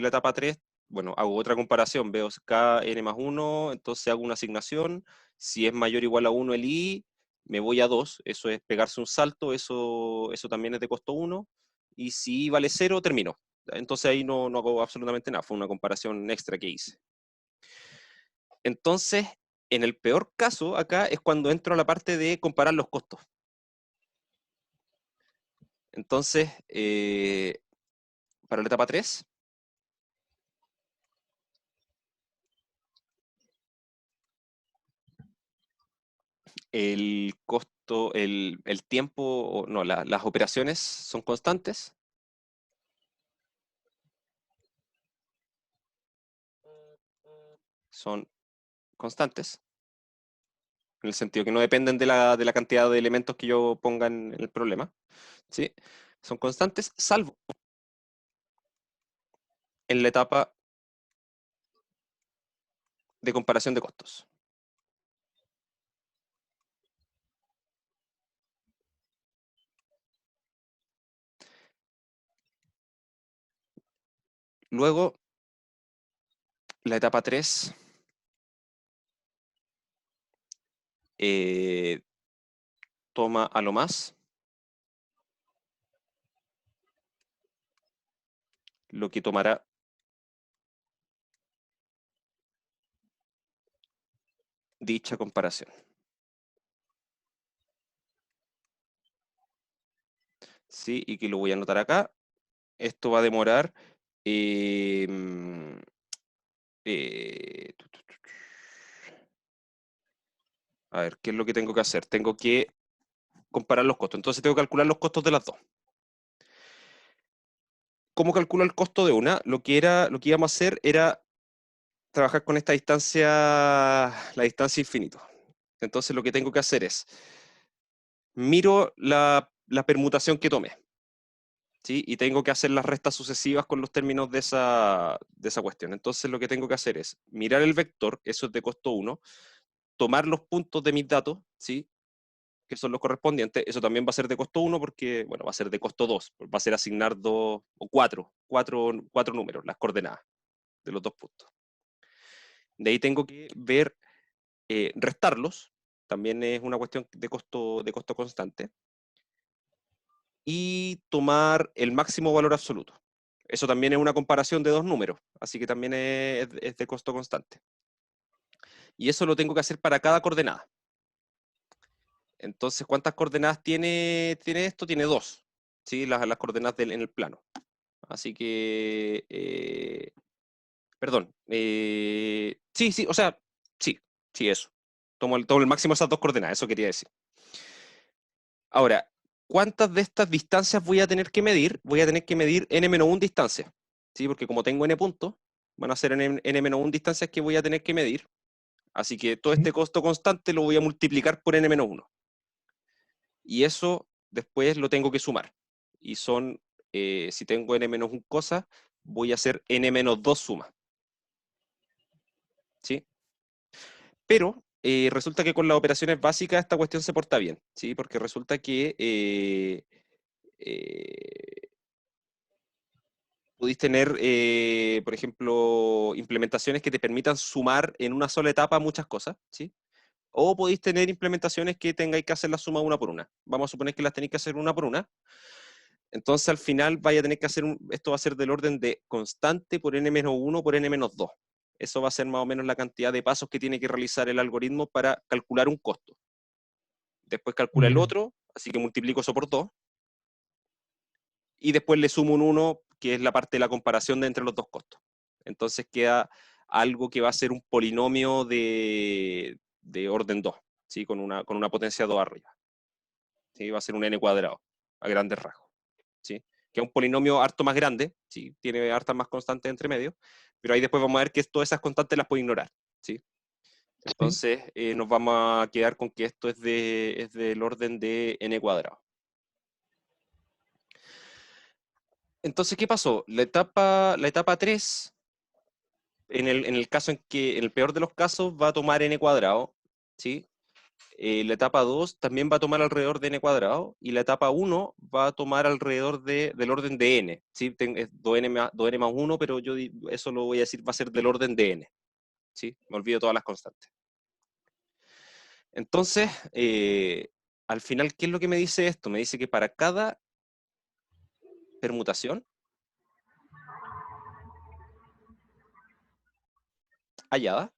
la etapa 3, bueno, hago otra comparación, veo k n más 1, entonces hago una asignación, si es mayor o igual a 1 el i, me voy a 2, eso es pegarse un salto, eso también es de costo 1, y si i vale 0, termino. Entonces ahí no hago absolutamente nada, fue una comparación extra que hice. Entonces, en el peor caso, acá es cuando entro a la parte de comparar los costos. Entonces, para la etapa 3, el costo, el tiempo, no, las operaciones son constantes, son constantes, en el sentido que no dependen de la cantidad de elementos que yo ponga en el problema, ¿sí? Son constantes, salvo en la etapa de comparación de costos. Luego, la etapa 3 toma a lo más lo que tomará dicha comparación. ¿Sí? Y que lo voy a anotar acá. Esto va a demorar. em, eh, a ver, ¿qué es lo que tengo que hacer? Tengo que comparar los costos. Entonces tengo que calcular los costos de las dos. ¿Cómo calculo el costo de una? Lo que íbamos a hacer era trabajar con esta distancia, la distancia infinito. Entonces lo que tengo que hacer es, miro la permutación que tomé, ¿sí? Y tengo que hacer las restas sucesivas con los términos de esa cuestión. Entonces lo que tengo que hacer es mirar el vector, eso es de costo 1, tomar los puntos de mis datos, ¿sí? Que son los correspondientes, eso también va a ser de costo 1 porque, bueno, va a ser de costo 2, va a ser asignar 2 o 4 números, las coordenadas de los dos puntos. De ahí tengo que ver, restarlos, también es una cuestión de costo constante, y tomar el máximo valor absoluto. Eso también es una comparación de dos números, así que también es de costo constante. Y eso lo tengo que hacer para cada coordenada. Entonces, ¿cuántas coordenadas tiene esto? Tiene dos, ¿sí? Las coordenadas en el plano. Así que, perdón, sí, sí, o sea, sí, sí, eso. Tomo el máximo de esas dos coordenadas, eso quería decir. Ahora, ¿cuántas de estas distancias voy a tener que medir? Voy a tener que medir n-1 distancias, ¿sí? Porque como tengo n puntos, van a ser n-1 distancias que voy a tener que medir. Así que todo sí. este costo constante lo voy a multiplicar por n-1. Y eso después lo tengo que sumar. Y son, si tengo n-1 cosas, voy a hacer n-2 sumas, ¿sí? Pero resulta que con las operaciones básicas esta cuestión se porta bien, ¿sí? Porque resulta que eh, podéis tener, por ejemplo, implementaciones que te permitan sumar en una sola etapa muchas cosas, ¿sí? O podéis tener implementaciones que tengáis que hacer la suma una por una. Vamos a suponer que las tenéis que hacer una por una. Entonces al final vaya a tener que hacer, esto va a ser del orden de constante por n-1 por n-2. Eso va a ser más o menos la cantidad de pasos que tiene que realizar el algoritmo para calcular un costo. Después calcula el Ya. otro, así que multiplico eso por 2. Y después le sumo un 1, que es la parte de la comparación de entre los dos costos. Entonces queda algo que va a ser un polinomio de orden 2, ¿sí? Con una potencia 2 arriba. ¿Sí? Va a ser un n cuadrado, a grandes rasgos. ¿sí? Que es un polinomio harto más grande, ¿sí? Tiene hartas más constantes entre medio, pero ahí después vamos a ver que todas esas constantes las puedo ignorar, ¿sí? Sí, Entonces nos vamos a quedar con que esto es del orden de n cuadrado. Entonces, ¿qué pasó? La etapa 3, en el caso en que, en el peor de los casos, va a tomar n cuadrado, ¿sí? La etapa 2 también va a tomar alrededor de n cuadrado, y la etapa 1 va a tomar alrededor del orden de n, ¿sí? Es 2n más 1, pero eso lo voy a decir, va a ser del orden de n, ¿sí? Me olvido todas las constantes. Entonces, al final, ¿qué es lo que me dice esto? Me dice que para cada permutación hallada,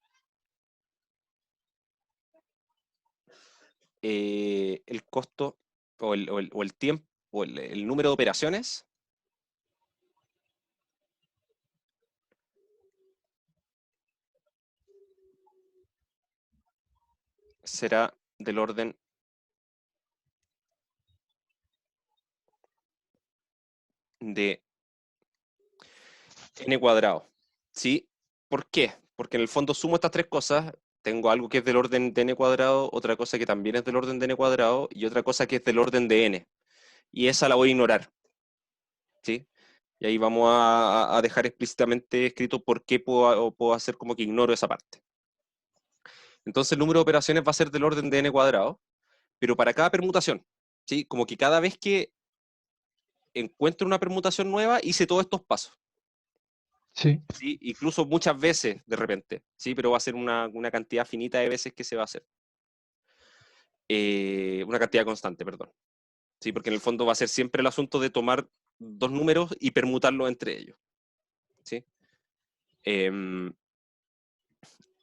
el costo o el tiempo o el número de operaciones será del orden de n cuadrado. ¿Sí? ¿Por qué? Porque en el fondo sumo estas tres cosas, tengo algo que es del orden de n cuadrado, otra cosa que también es del orden de n cuadrado y otra cosa que es del orden de n. Y esa la voy a ignorar. ¿Sí? Y ahí vamos a dejar explícitamente escrito por qué puedo hacer como que ignoro esa parte. Entonces el número de operaciones va a ser del orden de n cuadrado, pero para cada permutación. ¿Sí? Como que cada vez que encuentro una permutación nueva, hice todos estos pasos. sí, ¿Sí? Incluso muchas veces de repente, ¿sí? Pero va a ser una cantidad finita de veces que se va a hacer. Una cantidad constante, perdón. ¿Sí? Porque en el fondo va a ser siempre el asunto de tomar dos números y permutarlos entre ellos. ¿Sí?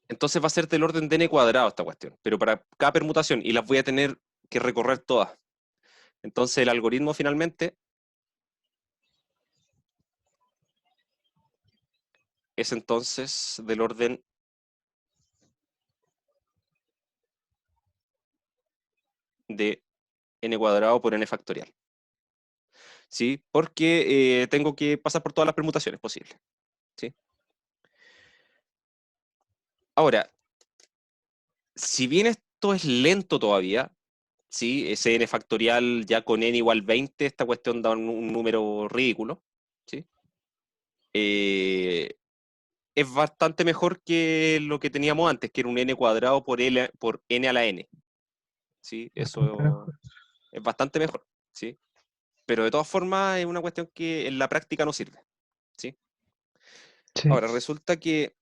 Entonces va a ser del orden de n cuadrado esta cuestión, pero para cada permutación, y las voy a tener que recorrer todas. Entonces el algoritmo finalmente es entonces del orden de n cuadrado por n factorial. ¿Sí? Porque tengo que pasar por todas las permutaciones posibles. ¿Sí? Ahora, si bien esto es lento todavía, ¿sí? Ese n factorial ya con n igual 20, esta cuestión da un número ridículo, ¿sí? Eh, es bastante mejor que lo que teníamos antes, que era un n cuadrado por n a la n, ¿sí? bastante Eso mejor. es bastante mejor, ¿sí? Pero de todas formas es una cuestión que en la práctica no sirve, ¿sí? Sí, Ahora, resulta que,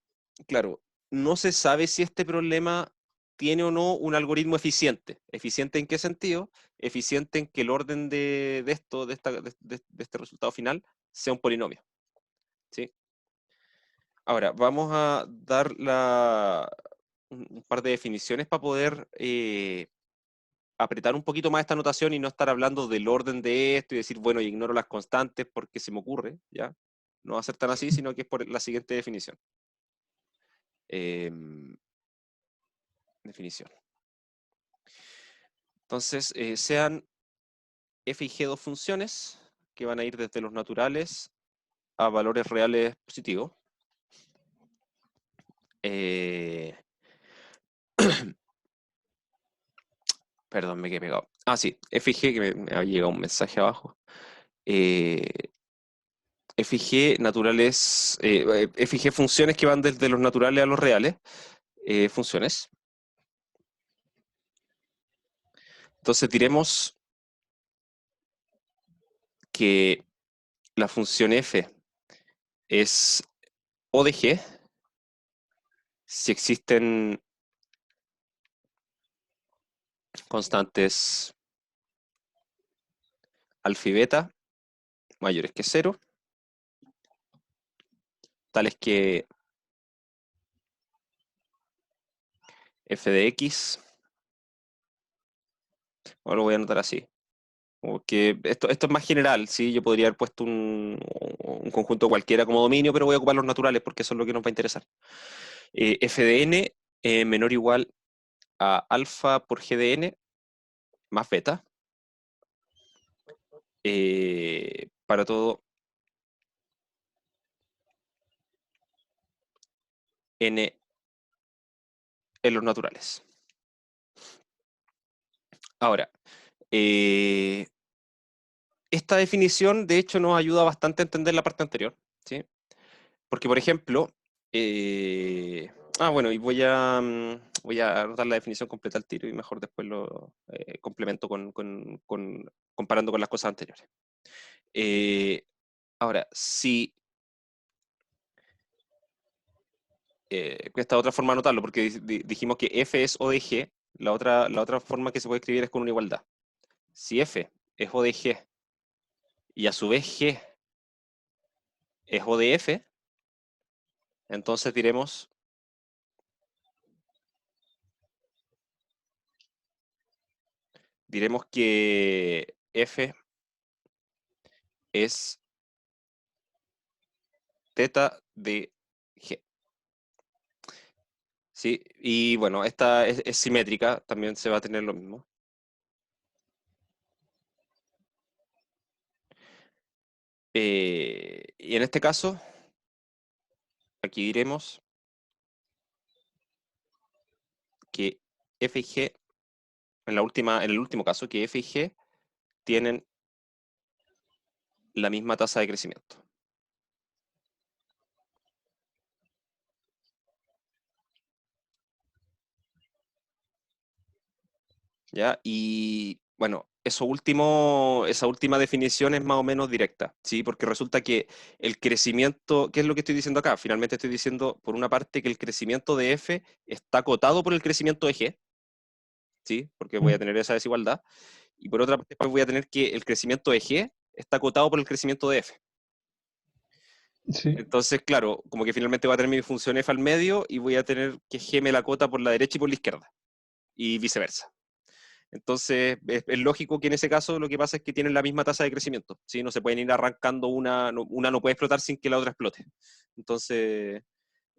claro, no se sabe si este problema tiene o no un algoritmo eficiente. ¿Eficiente en qué sentido? Eficiente en que el orden de esto, de este resultado final, sea un polinomio, ¿sí? Ahora, vamos a dar un par de definiciones para poder apretar un poquito más esta notación y no estar hablando del orden de esto y decir, bueno, ignoro las constantes porque se me ocurre, ¿ya? No va a ser tan así, sino que es por la siguiente definición. Definición. Entonces, sean f y g dos funciones que van a ir desde los naturales a valores reales positivos. Eh, Perdón, me quedé pegado. Ah, sí, f y g, que me ha llegado un mensaje abajo. Eh, f y g naturales, f y g funciones que van desde los naturales a los reales, funciones. Entonces diremos que la función f es O de g si existen constantes alfa y beta mayores que cero, tales que f de x, o lo voy a anotar así, porque esto es más general, ¿sí? Yo podría haber puesto un conjunto cualquiera como dominio, pero voy a ocupar los naturales porque eso es lo que nos va a interesar. F de n menor o igual a alfa por g de n más beta, para todo n en los naturales. Ahora, esta definición, de hecho, nos ayuda bastante a entender la parte anterior, ¿sí? Porque, por ejemplo, bueno, y voy a anotar la definición completa al tiro y mejor después lo complemento comparando con las cosas anteriores. Ahora, si esta otra forma de anotarlo, porque dijimos que f es O de G, la otra forma que se puede escribir es con una igualdad. Si f es O de G y a su vez G es O de F, entonces diremos que f es teta de G. ¿Sí? Y bueno, esta es simétrica, también se va a tener lo mismo. Y en este caso, aquí diremos que f y g, en el último caso, que f y g tienen la misma tasa de crecimiento. ¿Ya? Y bueno, esa última definición es más o menos directa, ¿sí? Porque resulta que el crecimiento, ¿qué es lo que estoy diciendo acá? Finalmente estoy diciendo, por una parte, que el crecimiento de f está acotado por el crecimiento de g, ¿sí? Porque voy a tener esa desigualdad. Y por otra parte, después voy a tener que el crecimiento de g está acotado por el crecimiento de f. Sí, Entonces, claro, como que finalmente voy a tener mi función f al medio y voy a tener que g me la acota por la derecha y por la izquierda, y viceversa. Entonces, es lógico que en ese caso lo que pasa es que tienen la misma tasa de crecimiento, ¿sí? No se pueden ir arrancando una no puede explotar sin que la otra explote. Entonces,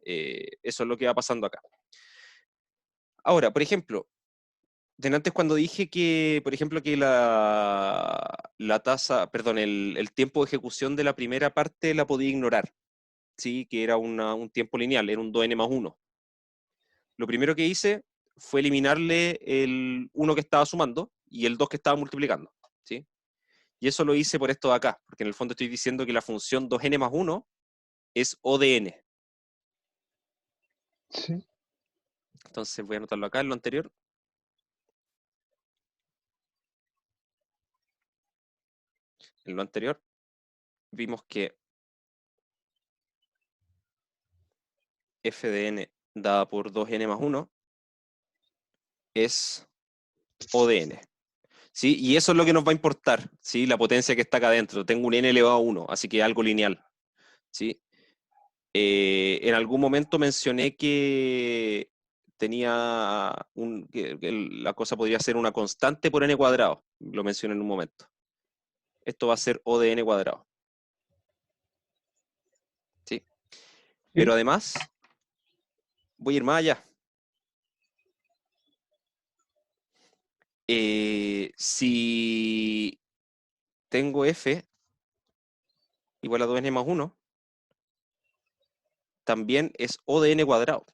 eso es lo que va pasando acá. Ahora, por ejemplo, antes cuando dije que, por ejemplo, que la tasa, perdón, el tiempo de ejecución de la primera parte la podía ignorar, ¿sí? Que era un tiempo lineal, era un 2n+1. Lo primero que hice fue eliminarle el 1 que estaba sumando y el 2 que estaba multiplicando, ¿sí? Y eso lo hice por esto de acá, porque en el fondo estoy diciendo que la función 2n+1 es O de n. sí, Entonces voy a anotarlo acá en lo anterior. En lo anterior vimos que f de n dada por 2n+1 es O de n. ¿Sí? Y eso es lo que nos va a importar, ¿sí? La potencia que está acá adentro. Tengo un n elevado a 1, así que algo lineal, ¿sí? En algún momento mencioné que que la cosa podría ser una constante por n cuadrado. Lo mencioné en un momento. Esto va a ser O de n cuadrado, ¿sí? Pero sí. además, voy a ir más allá. Si tengo f igual a 2n+1, también es O de n cuadrado,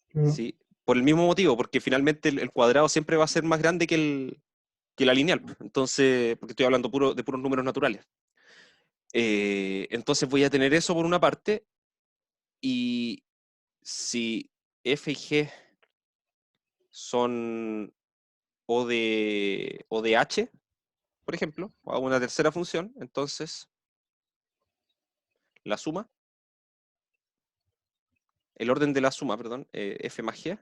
Claro. ¿sí? Por el mismo motivo, porque finalmente el cuadrado siempre va a ser más grande que la lineal. Entonces, porque estoy hablando de puros números naturales. Entonces voy a tener eso por una parte, y si f y g son O de h, por ejemplo, hago una tercera función, entonces la suma, el orden de la suma, perdón, f más g,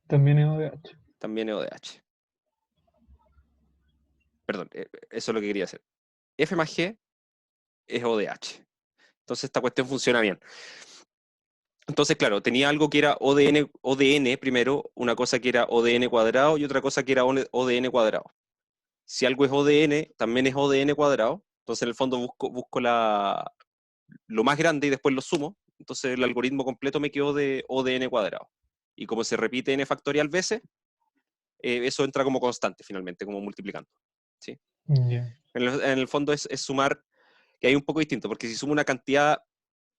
También es ODH. también es O de h. Perdón, eso es lo que quería hacer. F más g es O de h. Entonces esta cuestión funciona bien. Entonces, claro, tenía algo que era O de n primero, una cosa que era O de n cuadrado y otra cosa que era O de n cuadrado. Si algo es O de n, también es O de n cuadrado. Entonces, en el fondo busco lo más grande y después lo sumo. Entonces, el algoritmo completo me quedó de O de n cuadrado. Y como se repite n factorial veces, eso entra como constante finalmente, como multiplicando, ¿sí? Ya. En el fondo es sumar, que hay un poco distinto, porque si sumo una cantidad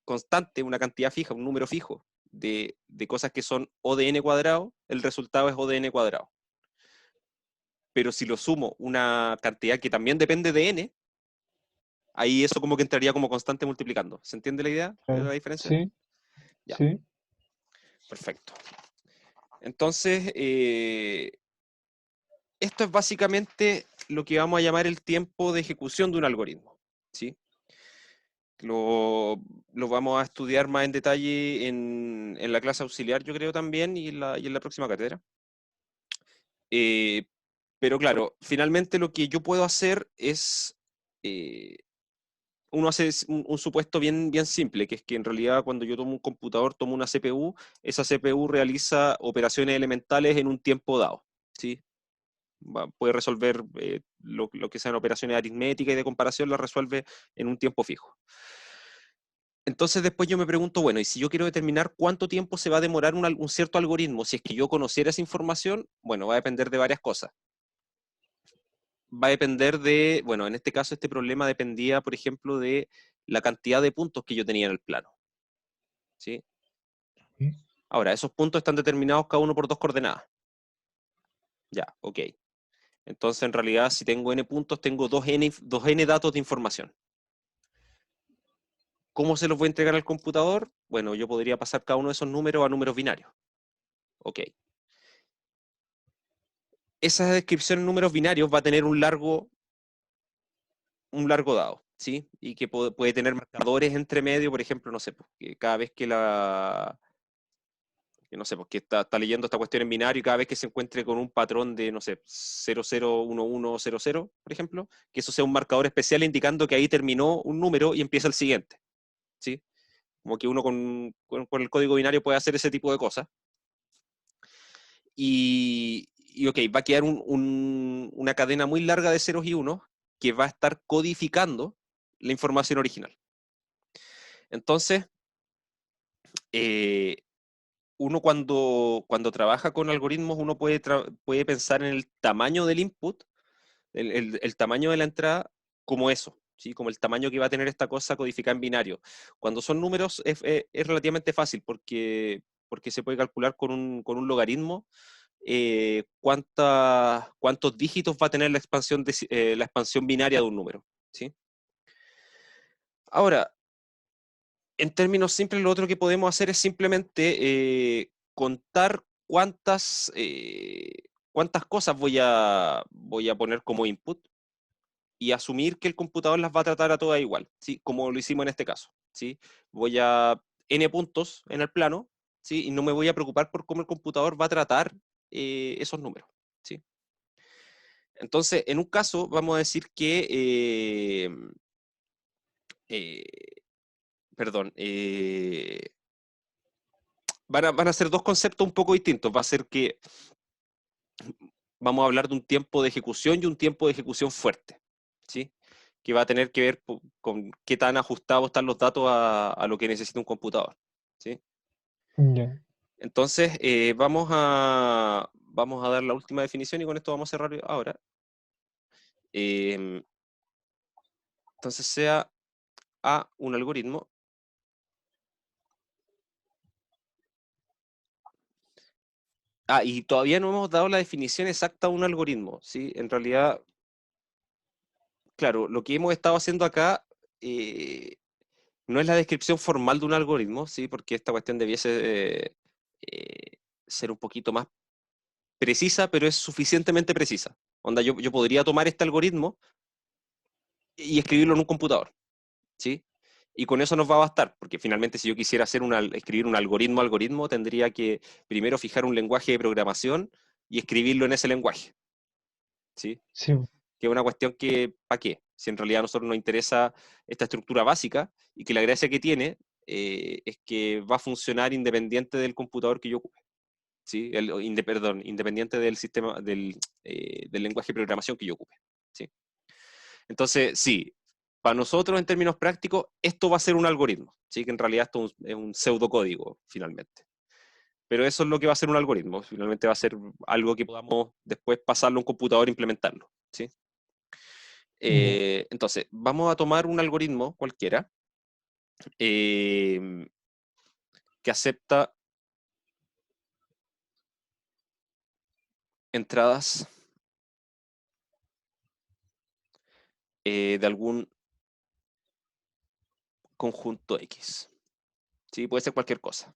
constante, una cantidad fija, un número fijo de cosas que son O de n cuadrado, el resultado es O de n cuadrado. Pero si lo sumo una cantidad que también depende de n, ahí eso como que entraría como constante multiplicando. ¿Se entiende la idea de la Claro. diferencia? Sí, Ya, sí. perfecto. Entonces, esto es básicamente lo que vamos a llamar el tiempo de ejecución de un algoritmo, ¿sí? Lo, lo vamos a estudiar más en detalle en la clase auxiliar, yo creo también, y en la próxima cátedra. Eh, pero claro, finalmente lo que yo puedo hacer es, eh, uno hace un supuesto bien simple, que es que en realidad cuando yo tomo un computador, tomo una CPU, esa CPU realiza operaciones elementales en un tiempo dado, ¿sí? Puede resolver lo que sean operaciones aritméticas y de comparación, las resuelve en un tiempo fijo. Entonces después yo me pregunto, bueno, y si yo quiero determinar cuánto tiempo se va a demorar un cierto algoritmo, si es que yo conociera esa información, bueno, va a depender de varias cosas. Va a depender de, bueno, en este caso este problema dependía, por ejemplo, de la cantidad de puntos que yo tenía en el plano, ¿sí? Sí. Ahora, esos puntos están determinados cada uno por dos coordenadas. Ya, ok. Entonces, en realidad, si tengo n puntos, tengo dos n datos de información. ¿Cómo se los voy a entregar al computador? Bueno, yo podría pasar cada uno de esos números a números binarios. Ok. Esa descripción en números binarios va a tener un largo dado, ¿sí? Y que puede tener marcadores entre medio, por ejemplo, no sé, pues, que cada vez que no sé, porque está leyendo esta cuestión en binario y cada vez que se encuentre con un patrón de, no sé, 001100, por ejemplo, que eso sea un marcador especial indicando que ahí terminó un número y empieza el siguiente, ¿sí? Como que uno con el código binario puede hacer ese tipo de cosas. Y ok, va a quedar una cadena muy larga de ceros y unos que va a estar codificando la información original. Entonces, eh, uno cuando trabaja con algoritmos, uno puede pensar en el tamaño del input, el tamaño de la entrada, como eso, ¿sí? Como el tamaño que va a tener esta cosa codificada en binario. Cuando son números es relativamente fácil porque se puede calcular con un logaritmo cuántos dígitos va a tener la expansión binaria de un número, ¿sí? Ahora, en términos simples, lo otro que podemos hacer es simplemente contar cuántas cosas voy a poner como input y asumir que el computador las va a tratar a todas igual, ¿sí? Como lo hicimos en este caso, ¿sí? Voy a n puntos en el plano, ¿sí? Y no me voy a preocupar por cómo el computador va a tratar esos números, ¿sí? Entonces, en un caso, vamos a decir que, eh, perdón, van a ser dos conceptos un poco distintos. Va a ser que vamos a hablar de un tiempo de ejecución y un tiempo de ejecución fuerte, ¿sí? Que va a tener que ver con qué tan ajustados están los datos a lo que necesita un computador, ¿sí? Ya. Entonces, vamos a dar la última definición y con esto vamos a cerrar ahora. Eh, entonces, sea A un algoritmo. Y todavía no hemos dado la definición exacta de un algoritmo, ¿sí? En realidad, claro, lo que hemos estado haciendo acá no es la descripción formal de un algoritmo, ¿sí? Porque esta cuestión debiese ser un poquito más precisa, pero es suficientemente precisa. Onda, yo podría tomar este algoritmo y escribirlo en un computador, ¿sí? Y con eso nos va a bastar, porque finalmente si yo quisiera escribir un algoritmo, tendría que primero fijar un lenguaje de programación y escribirlo en ese lenguaje, ¿sí? Sí. Que es una cuestión que, ¿para qué? Si en realidad a nosotros nos interesa esta estructura básica y que la gracia que tiene es que va a funcionar independiente del computador que yo ocupe, ¿sí? Perdón, independiente del sistema, del lenguaje de programación que yo ocupe, ¿sí? Entonces, sí, para nosotros en términos prácticos, esto va a ser un algoritmo, ¿sí? Que en realidad esto es un pseudocódigo, finalmente. Pero eso es lo que va a ser un algoritmo, finalmente va a ser algo que podamos después pasarlo a un computador e implementarlo, ¿sí? Entonces, vamos a tomar un algoritmo cualquiera que acepta entradas de algún conjunto X. ¿Sí? Puede ser cualquier cosa.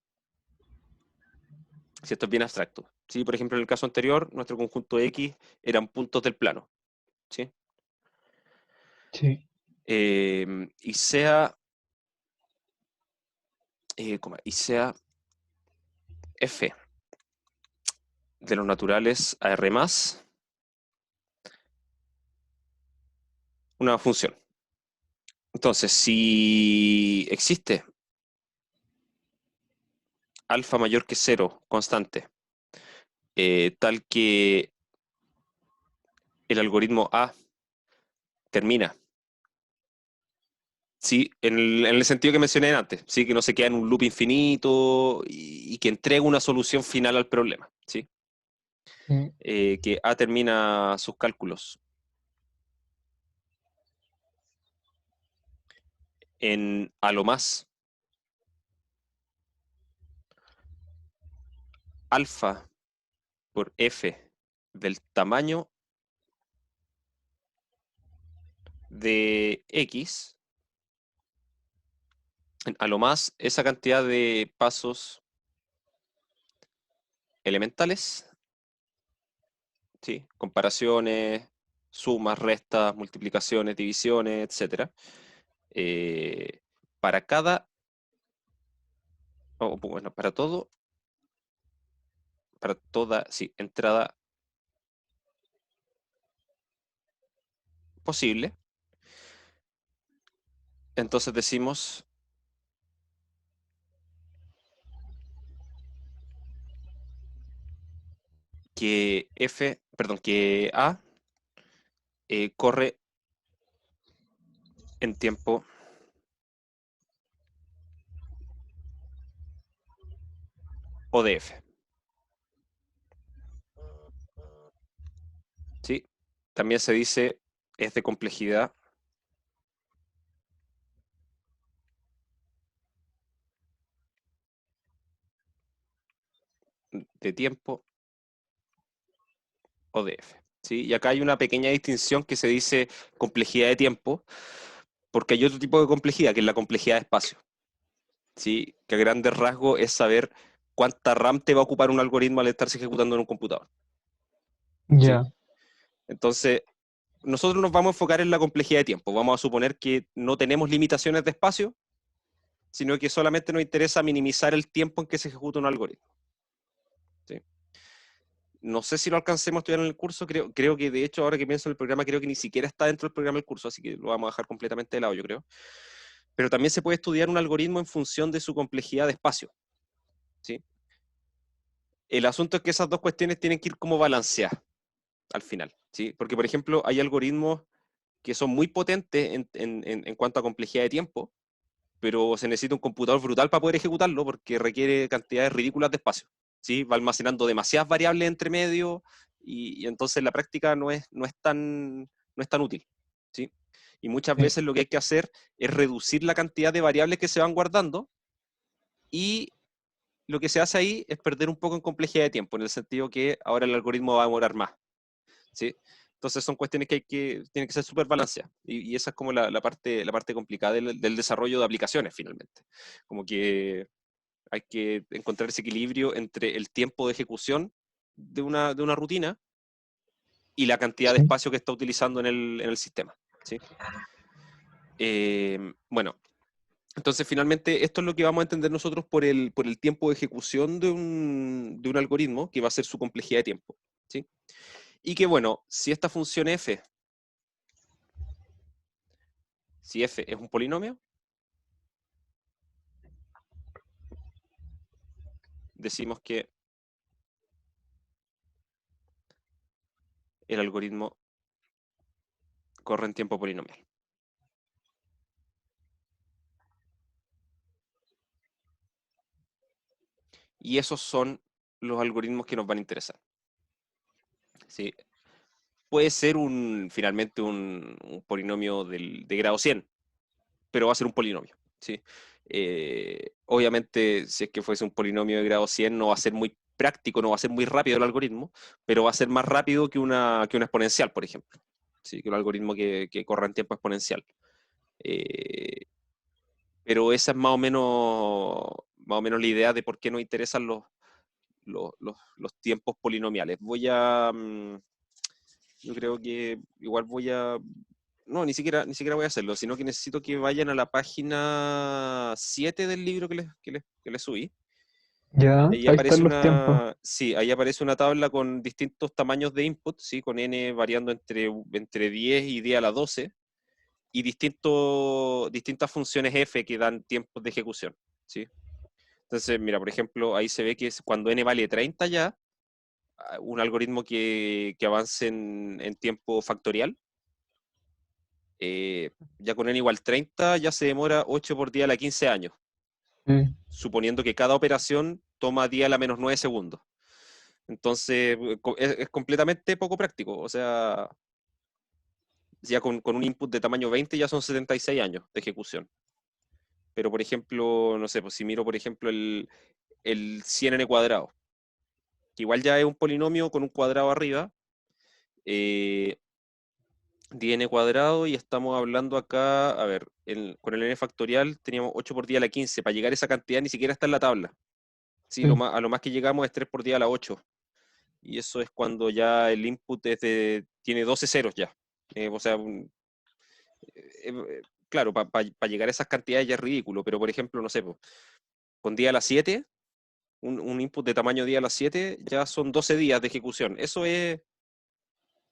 Si esto es bien abstracto. ¿Sí? Por ejemplo, en el caso anterior, nuestro conjunto X eran puntos del plano. ¿Sí? Sí. Y sea, y sea f de los naturales a r más una función. Entonces, si existe alfa mayor que cero constante, tal que el algoritmo A termina, ¿sí? En el sentido que mencioné antes, ¿sí? Que no se queda en un loop infinito y que entrega una solución final al problema, ¿sí? Mm. Que A termina sus cálculos en a lo más alfa por f del tamaño de x, a lo más esa cantidad de pasos elementales, ¿sí? Comparaciones, sumas, restas, multiplicaciones, divisiones, etcétera. Eh, para cada, bueno, para todo, para toda, sí, entrada posible, entonces decimos que que A corre en tiempo ODF, ¿sí? También se dice es de complejidad de tiempo ODF, ¿sí? Y acá hay una pequeña distinción que se dice complejidad de tiempo, porque hay otro tipo de complejidad, que es la complejidad de espacio, ¿sí? Que a grandes rasgos es saber cuánta RAM te va a ocupar un algoritmo al estarse ejecutando en un computador, ¿sí? Ya. Entonces, nosotros nos vamos a enfocar en la complejidad de tiempo. Vamos a suponer que no tenemos limitaciones de espacio, sino que solamente nos interesa minimizar el tiempo en que se ejecuta un algoritmo, ¿sí? No sé si lo alcancemos a estudiar en el curso, creo que de hecho ahora que pienso en el programa, creo que ni siquiera está dentro del programa del curso, así que lo vamos a dejar completamente de lado, yo creo. Pero también se puede estudiar un algoritmo en función de su complejidad de espacio, ¿sí? El asunto es que esas dos cuestiones tienen que ir como balanceadas al final, ¿sí? Porque, por ejemplo, hay algoritmos que son muy potentes en cuanto a complejidad de tiempo, pero se necesita un computador brutal para poder ejecutarlo porque requiere cantidades ridículas de espacio, ¿sí? Va almacenando demasiadas variables entre medio y entonces la práctica no es tan útil, ¿sí? Y muchas Sí. veces lo que hay que hacer es reducir la cantidad de variables que se van guardando y lo que se hace ahí es perder un poco en complejidad de tiempo, en el sentido que ahora el algoritmo va a demorar más, ¿sí? Entonces son cuestiones tienen que ser súper balanceadas. Y esa es como la parte complicada del desarrollo de aplicaciones, finalmente. Como que hay que encontrar ese equilibrio entre el tiempo de ejecución de una rutina y la cantidad de Sí. espacio que está utilizando en el sistema, ¿sí? Bueno, entonces finalmente esto es lo que vamos a entender nosotros por el tiempo de ejecución de un algoritmo, que va a ser su complejidad de tiempo, ¿sí? Y que bueno, si esta función f, si f es un polinomio, decimos que el algoritmo corre en tiempo polinomial. Y esos son los algoritmos que nos van a interesar, ¿sí? puede ser finalmente un polinomio de grado 100, pero va a ser un polinomio, ¿sí? Obviamente, si es que fuese un polinomio de grado 100, no va a ser muy práctico, no va a ser muy rápido el algoritmo, pero va a ser más rápido que una exponencial, por ejemplo, ¿sí? Que un algoritmo que corra en tiempo exponencial. Eh, pero esa es más o menos la idea de por qué nos interesan los tiempos polinomiales. Yo creo que igual no, ni siquiera voy a hacerlo, sino que necesito que vayan a la página 7 del libro que les subí. Ya, Ahí ahí están aparece los tiempos. sí, ahí aparece una tabla con distintos tamaños de input, ¿sí? Con n variando entre 10 y 10 a la 12, y distintas funciones f que dan tiempos de ejecución, ¿sí? Entonces, mira, por ejemplo, ahí se ve que cuando n vale 30 ya, un algoritmo que avance en tiempo factorial, ya con n igual 30 ya se demora 8 por 10 a la 15 años, Sí. suponiendo que cada operación toma 10 a la menos 9 segundos. Entonces, es completamente poco práctico. O sea, ya con un input de tamaño 20 ya son 76 años de ejecución. Pero, por ejemplo, no sé, pues si miro, por ejemplo, el 100n cuadrado, que igual ya es un polinomio con un cuadrado arriba, eh, 10n cuadrado, y estamos hablando acá, a ver, con el n factorial teníamos 8 por 10 a la 15. Para llegar a esa cantidad ni siquiera está en la tabla. Sí, Sí. a lo más que llegamos es 3 por 10 a la 8. Y eso es cuando ya el input tiene 12 ceros ya. O sea, claro, para llegar a esas cantidades ya es ridículo, pero por ejemplo, no sé, po, con día a las 7, un input de tamaño día a las 7 ya son 12 días de ejecución. Eso es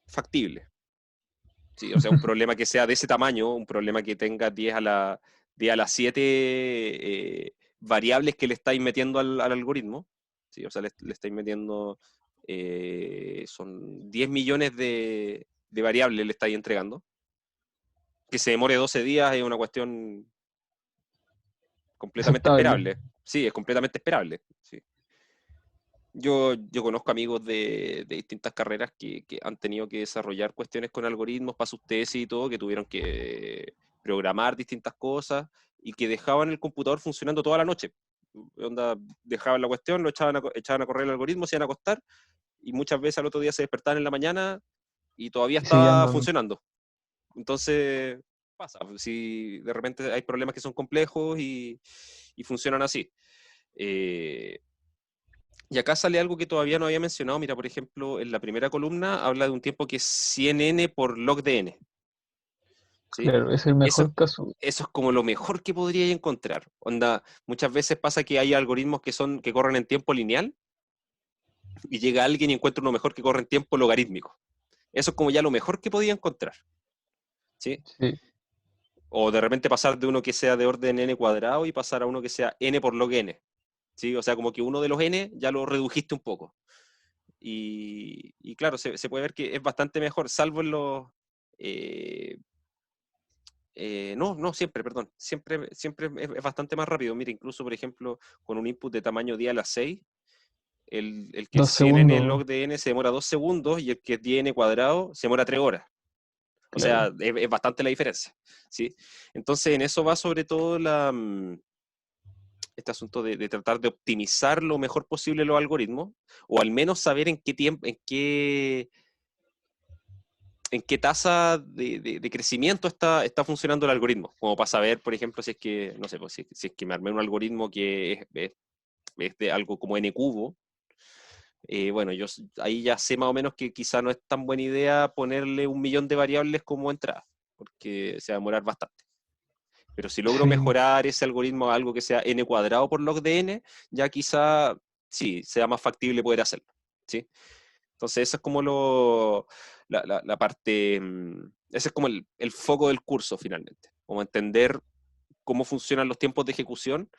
factible. Sí, o sea, un problema que sea de ese tamaño, un problema que tenga 10 a la 7 variables que le estáis metiendo al algoritmo. Sí, o sea, le estáis metiendo, son 10 millones de variables le estáis entregando. Que se demore 12 días es una cuestión completamente Aceptable. esperable. Sí, es completamente esperable. Sí. Yo conozco amigos de distintas carreras que han tenido que desarrollar cuestiones con algoritmos para sus tesis y todo, que tuvieron que programar distintas cosas y que dejaban el computador funcionando toda la noche. Onda, dejaban la cuestión, echaban a correr el algoritmo, se iban a acostar, y muchas veces al otro día se despertaban en la mañana y todavía Y seguía estaba andando. funcionando. Entonces, pasa. Si de repente hay problemas que son complejos y funcionan así. Eh, y acá sale algo que todavía no había mencionado. Mira, por ejemplo, en la primera columna habla de un tiempo que es 100n por log de n. ¿Sí? Claro, es el Eso, mejor caso. eso es como lo mejor que podría encontrar. Onda, muchas veces pasa que hay algoritmos que corren en tiempo lineal, y llega alguien y encuentra uno mejor que corre en tiempo logarítmico. Eso es como ya lo mejor que podía encontrar. ¿Sí? Sí. O de repente pasar de uno que sea de orden n cuadrado y pasar a uno que sea n por log n. ¿Sí? O sea, como que uno de los n ya lo redujiste un poco. Y claro, se puede ver que es bastante mejor, salvo en los... eh, no, no, siempre, perdón. Siempre es bastante más rápido. Mira, incluso, por ejemplo, con un input de tamaño 10 a la 6, el que es Dos 100n segundos, log de n se demora 2 segundos, y el que es 10n cuadrado se demora 3 horas. O claro. sea, es bastante la diferencia. ¿Sí? Entonces, en eso va sobre todo este asunto de tratar de optimizar lo mejor posible los algoritmos, o al menos saber en qué tiempo, en qué tasa de crecimiento está funcionando el algoritmo, como para saber, por ejemplo, si es que, no sé, pues, si es que me armé un algoritmo que es de algo como n cubo. Bueno, yo ahí ya sé más o menos que quizá no es tan buena idea ponerle 1 millón de variables como entrada, porque se va a demorar bastante. Pero si logro Sí. mejorar ese algoritmo a algo que sea n cuadrado por log de n, ya quizá sí, sea más factible poder hacerlo. ¿Sí? Entonces, eso es como la parte, ese es como el foco del curso finalmente, como entender cómo funcionan los tiempos de ejecución,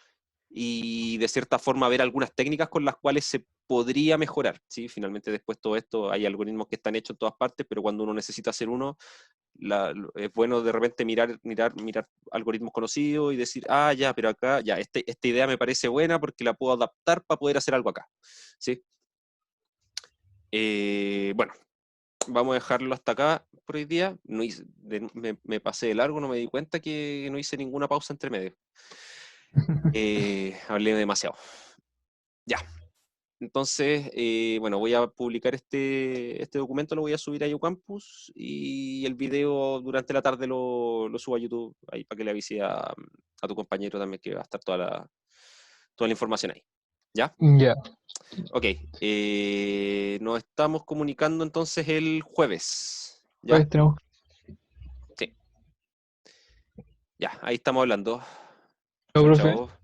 y de cierta forma ver algunas técnicas con las cuales se podría mejorar. ¿Sí? Finalmente, después todo esto, hay algoritmos que están hechos en todas partes, pero cuando uno necesita hacer uno, es bueno de repente mirar algoritmos conocidos y decir, ah, ya, pero acá, ya, esta idea me parece buena porque la puedo adaptar para poder hacer algo acá. ¿Sí? Bueno, vamos a dejarlo hasta acá por hoy día. No me pasé de largo, no me di cuenta que no hice ninguna pausa entre medio. Hablé demasiado. Ya. Entonces, bueno, voy a publicar este documento, lo voy a subir a YouCampus y el video durante la tarde lo subo a YouTube, ahí para que le avise a tu compañero también que va a estar toda la información ahí. ¿Ya? Ya. Ok. Nos estamos comunicando entonces el jueves. ¿Ya? Pues tenemos. Sí. Ya, ahí estamos hablando. Chao, Chao, profe. chao.